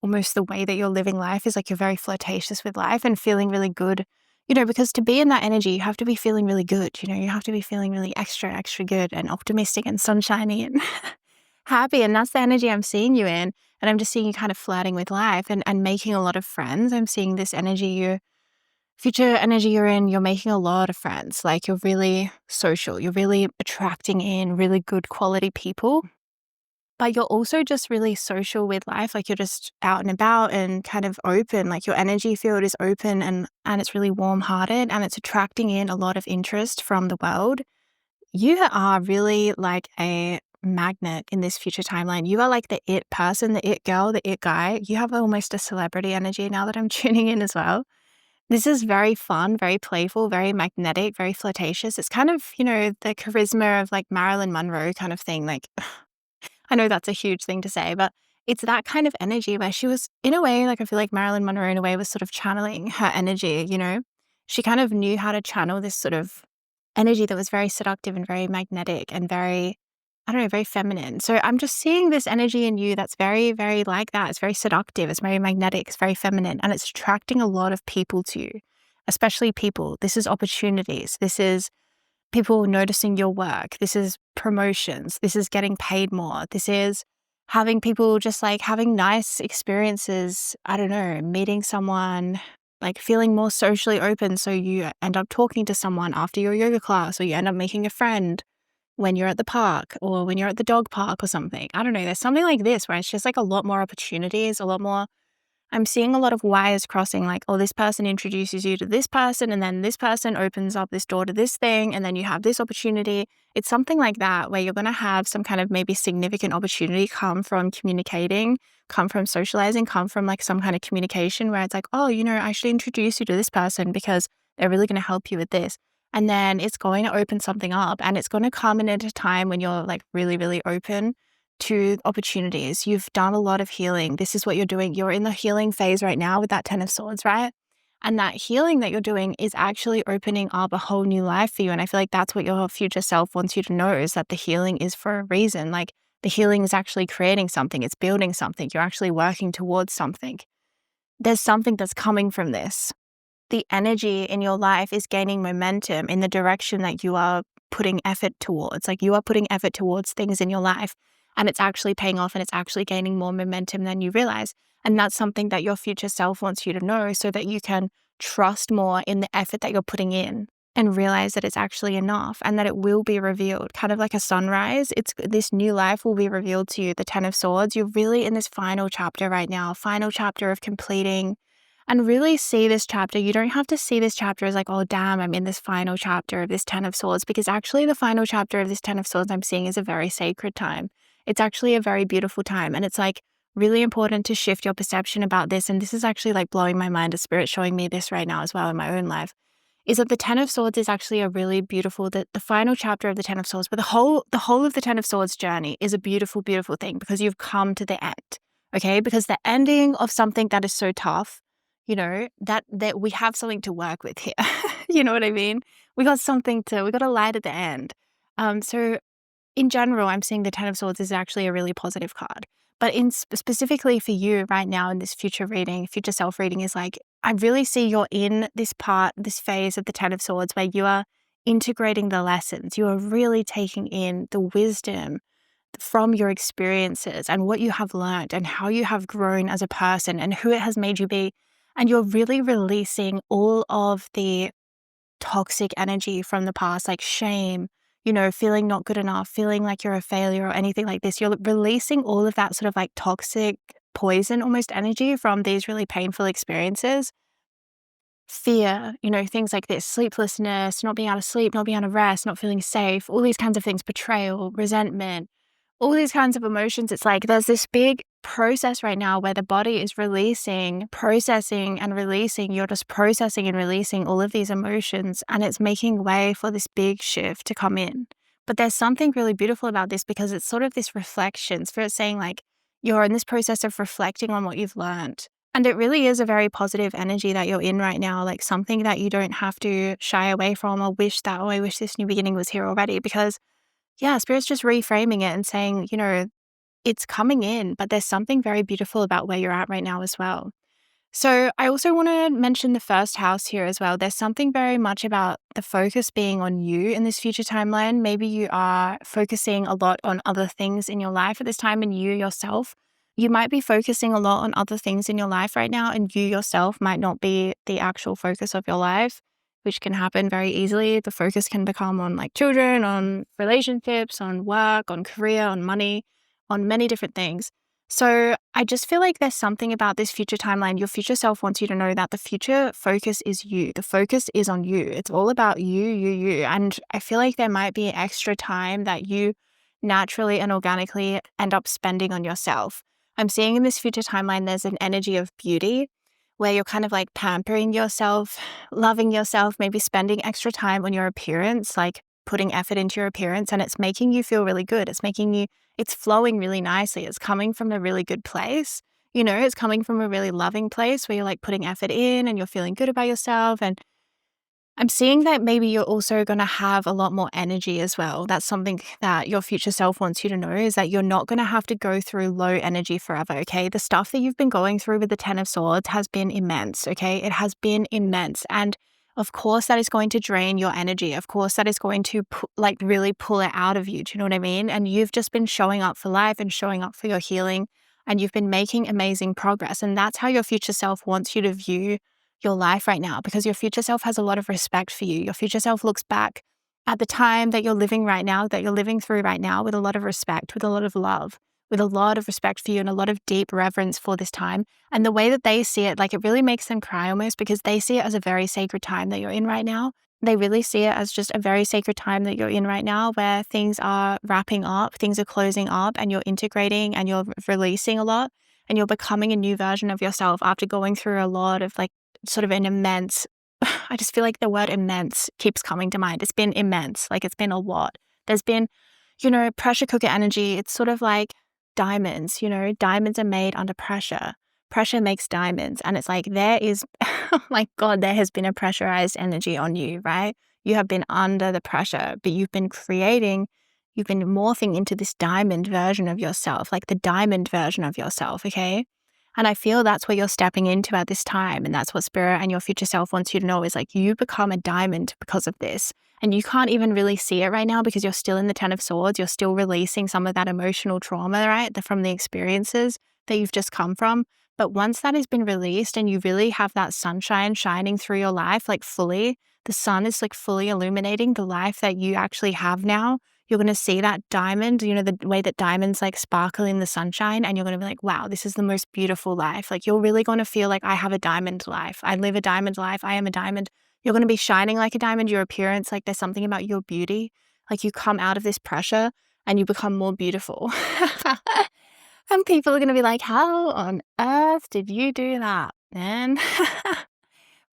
almost the way that you're living life is like you're very flirtatious with life and feeling really good. Because to be in that energy, you have to be feeling really good. You have to be feeling really extra, extra good and optimistic and sunshiny and happy. And that's the energy I'm seeing you in. And I'm just seeing you kind of flirting with life and making a lot of friends. I'm seeing this energy, future energy you're in, you're making a lot of friends. Like you're really social. You're really attracting in really good quality people. But you're also just really social with life. Like you're just out and about and kind of open. Like your energy field is open and it's really warm-hearted, and it's attracting in a lot of interest from the world. You are really like a magnet in this future timeline. You are like the it person, the it girl, the it guy. You have almost a celebrity energy now that I'm tuning in as well. This is very fun, very playful, very magnetic, very flirtatious. It's kind of, the charisma of like Marilyn Monroe kind of thing. Like, I know that's a huge thing to say, but it's that kind of energy where she was, in a way, like I feel like Marilyn Monroe, in a way, was sort of channeling her energy. She kind of knew how to channel this sort of energy that was very seductive and very magnetic and very, I don't know, very feminine. So I'm just seeing this energy in you that's very, very like that. It's very seductive, it's very magnetic, it's very feminine, and it's attracting a lot of people to you, especially people. This is opportunities. This is people noticing your work. This is promotions. This is getting paid more. This is having people just like having nice experiences. I don't know, meeting someone, like feeling more socially open. So you end up talking to someone after your yoga class, or you end up making a friend when you're at the park or when you're at the dog park or something. I don't know. There's something like this where it's just like a lot more opportunities, a lot more. I'm seeing a lot of wires crossing, like, oh, this person introduces you to this person, and then this person opens up this door to this thing, and then you have this opportunity. It's something like that where you're going to have some kind of maybe significant opportunity come from communicating, come from socializing, come from like some kind of communication where it's like, oh, I should introduce you to this person because they're really going to help you with this. And then it's going to open something up, and it's going to come in at a time when you're like really, really open to opportunities. You've done a lot of healing. This is what you're doing. You're in the healing phase right now with that 10 of Swords, right? And that healing that you're doing is actually opening up a whole new life for you. And I feel like that's what your future self wants you to know, is that the healing is for a reason. Like the healing is actually creating something. It's building something. You're actually working towards something. There's something that's coming from this. The energy in your life is gaining momentum in the direction that you are putting effort towards. Like you are putting effort towards things in your life, and it's actually paying off, and it's actually gaining more momentum than you realize. And that's something that your future self wants you to know, so that you can trust more in the effort that you're putting in and realize that it's actually enough and that it will be revealed. Kind of like a sunrise. This new life will be revealed to you. The 10 of Swords, you're really in this final chapter right now, final chapter of completing. And really see this chapter. You don't have to see this chapter as like, oh, damn, I'm in this final chapter of this 10 of Swords, because actually the final chapter of this 10 of Swords I'm seeing is a very sacred time. It's actually a very beautiful time. And it's like really important to shift your perception about this. And this is actually like blowing my mind, as Spirit showing me this right now as well in my own life, is that the 10 of Swords is actually a really beautiful, the final chapter of the 10 of Swords, but the whole of the 10 of Swords journey is a beautiful, beautiful thing, because you've come to the end, okay? Because the ending of something that is so tough, that we have something to work with here. You know what I mean? We got a light at the end. So in general, I'm seeing the 10 of Swords is actually a really positive card. But specifically for you right now in this future self reading is like, I really see you're in this phase of the 10 of Swords where you are integrating the lessons. You are really taking in the wisdom from your experiences and what you have learned and how you have grown as a person and who it has made you be. And you're really releasing all of the toxic energy from the past, like shame, feeling not good enough, feeling like you're a failure or anything like this. You're releasing all of that sort of like toxic poison almost energy from these really painful experiences. Fear, things like this, sleeplessness, not being able to sleep, not being able to rest, not feeling safe, all these kinds of things, betrayal, resentment, all these kinds of emotions. It's like there's this big process right now where the body is processing and releasing. You're just processing and releasing all of these emotions, and it's making way for this big shift to come in. But there's something really beautiful about this, because it's sort of this reflection. Spirit saying like you're in this process of reflecting on what you've learned. And it really is a very positive energy that you're in right now, like something that you don't have to shy away from or wish that, oh, I wish this new beginning was here already, because yeah, Spirit's just reframing it and saying, it's coming in, but there's something very beautiful about where you're at right now as well. So I also want to mention the first house here as well. There's something very much about the focus being on you in this future timeline. Maybe you are focusing a lot on other things in your life at this time, and you yourself, you might be focusing a lot on other things in your life right now, and you yourself might not be the actual focus of your life, which can happen very easily. The focus can become on like children, on relationships, on work, on career, on money, on many different things. So I just feel like there's something about this future timeline. Your future self wants you to know that the future focus is you. The focus is on you. It's all about you, you, you. And I feel like there might be extra time that you naturally and organically end up spending on yourself. I'm seeing in this future timeline, there's an energy of beauty where you're kind of like pampering yourself, loving yourself, maybe spending extra time on your appearance, like putting effort into your appearance, and it's making you feel really good. It's flowing really nicely. It's coming from a really good place. It's coming from a really loving place where you're like putting effort in and you're feeling good about yourself. And I'm seeing that maybe you're also going to have a lot more energy as well. That's something that your future self wants you to know, is that you're not going to have to go through low energy forever, okay? The stuff that you've been going through with the Ten of Swords has been immense, okay? It has been immense. And of course, that is going to drain your energy. Of course, that is going to really pull it out of you. Do you know what I mean? And you've just been showing up for life and showing up for your healing, and you've been making amazing progress. And that's how your future self wants you to view your life right now, because your future self has a lot of respect for you. Your future self looks back at the time that you're living right now, that you're living through right now, with a lot of respect, with a lot of love, with a lot of respect for you and a lot of deep reverence for this time. And the way that they see it, like, it really makes them cry almost, because they see it as a very sacred time that you're in right now. They really see it as just a very sacred time that you're in right now, where things are wrapping up, things are closing up, and you're integrating and you're releasing a lot, and you're becoming a new version of yourself after going through a lot of like sort of an immense, I just feel like the word immense keeps coming to mind. It's been immense, like it's been a lot. There's been, pressure cooker energy. It's sort of like diamonds, diamonds are made under pressure. Pressure makes diamonds. And it's like there is, oh my God, there has been a pressurized energy on you, right? You have been under the pressure, but you've been morphing into this diamond version of yourself, like the diamond version of yourself, okay? And I feel that's what you're stepping into at this time. And that's what Spirit and your future self wants you to know, is like you become a diamond because of this. And you can't even really see it right now because you're still in the Ten of Swords. You're still releasing some of that emotional trauma, right? From the experiences that you've just come from. But once that has been released and you really have that sunshine shining through your life, like fully, the sun is like fully illuminating the life that you actually have now. You're going to see that diamond, the way that diamonds like sparkle in the sunshine, and you're going to be like, wow, this is the most beautiful life. Like, you're really going to feel like, I have a diamond life. I live a diamond life. I am a diamond. You're going to be shining like a diamond. Your appearance, like there's something about your beauty. Like, you come out of this pressure and you become more beautiful. And people are going to be like, how on earth did you do that, man?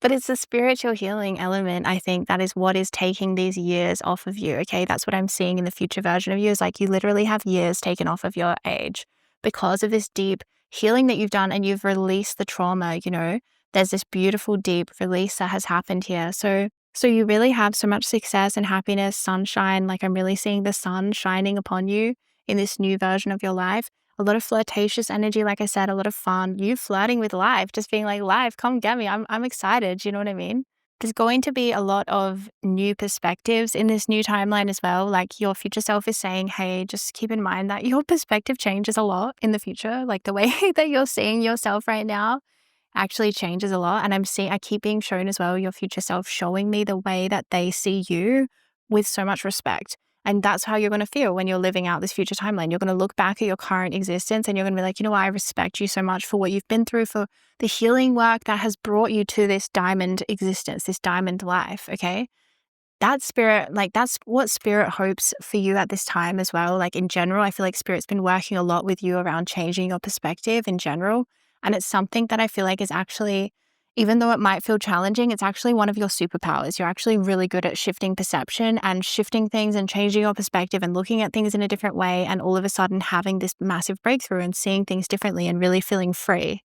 But it's the spiritual healing element, I think, that is what is taking these years off of you, okay? That's what I'm seeing in the future version of you, is like you literally have years taken off of your age because of this deep healing that you've done, and you've released the trauma, There's this beautiful, deep release that has happened here. So you really have so much success and happiness, sunshine. Like, I'm really seeing the sun shining upon you in this new version of your life. A lot of flirtatious energy, like I said, a lot of fun. You flirting with life, just being like, life, come get me. I'm excited. You know what I mean? There's going to be a lot of new perspectives in this new timeline as well. Like, your future self is saying, hey, just keep in mind that your perspective changes a lot in the future. Like, the way that you're seeing yourself right now actually changes a lot. And I keep being shown as well, your future self showing me the way that they see you with so much respect. And that's how you're going to feel when you're living out this future timeline. You're going to look back at your current existence and you're going to be like, I respect you so much for what you've been through, for the healing work that has brought you to this diamond existence, this diamond life, okay? That's Spirit, like that's what Spirit hopes for you at this time as well. Like, in general, I feel like Spirit's been working a lot with you around changing your perspective in general. And it's something that I feel like is actually, even though it might feel challenging, it's actually one of your superpowers. You're actually really good at shifting perception and shifting things and changing your perspective and looking at things in a different way, and all of a sudden having this massive breakthrough and seeing things differently and really feeling free.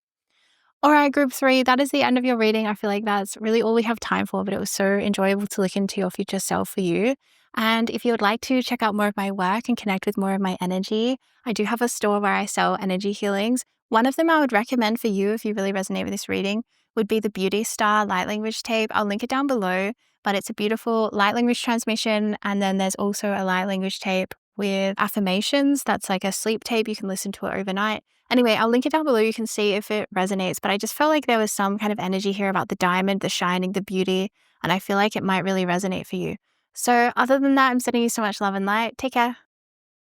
All right, group 3, that is the end of your reading. I feel like that's really all we have time for, but it was so enjoyable to look into your future self for you. And if you would like to check out more of my work and connect with more of my energy, I do have a store where I sell energy healings. One of them I would recommend for you, if you really resonate with this reading, would be the Beauty Star Light Language Tape. I'll link it down below, but it's a beautiful light language transmission. And then there's also a light language tape with affirmations. That's like a sleep tape. You can listen to it overnight. Anyway, I'll link it down below. You can see if it resonates, but I just felt like there was some kind of energy here about the diamond, the shining, the beauty, and I feel like it might really resonate for you. So other than that, I'm sending you so much love and light. Take care.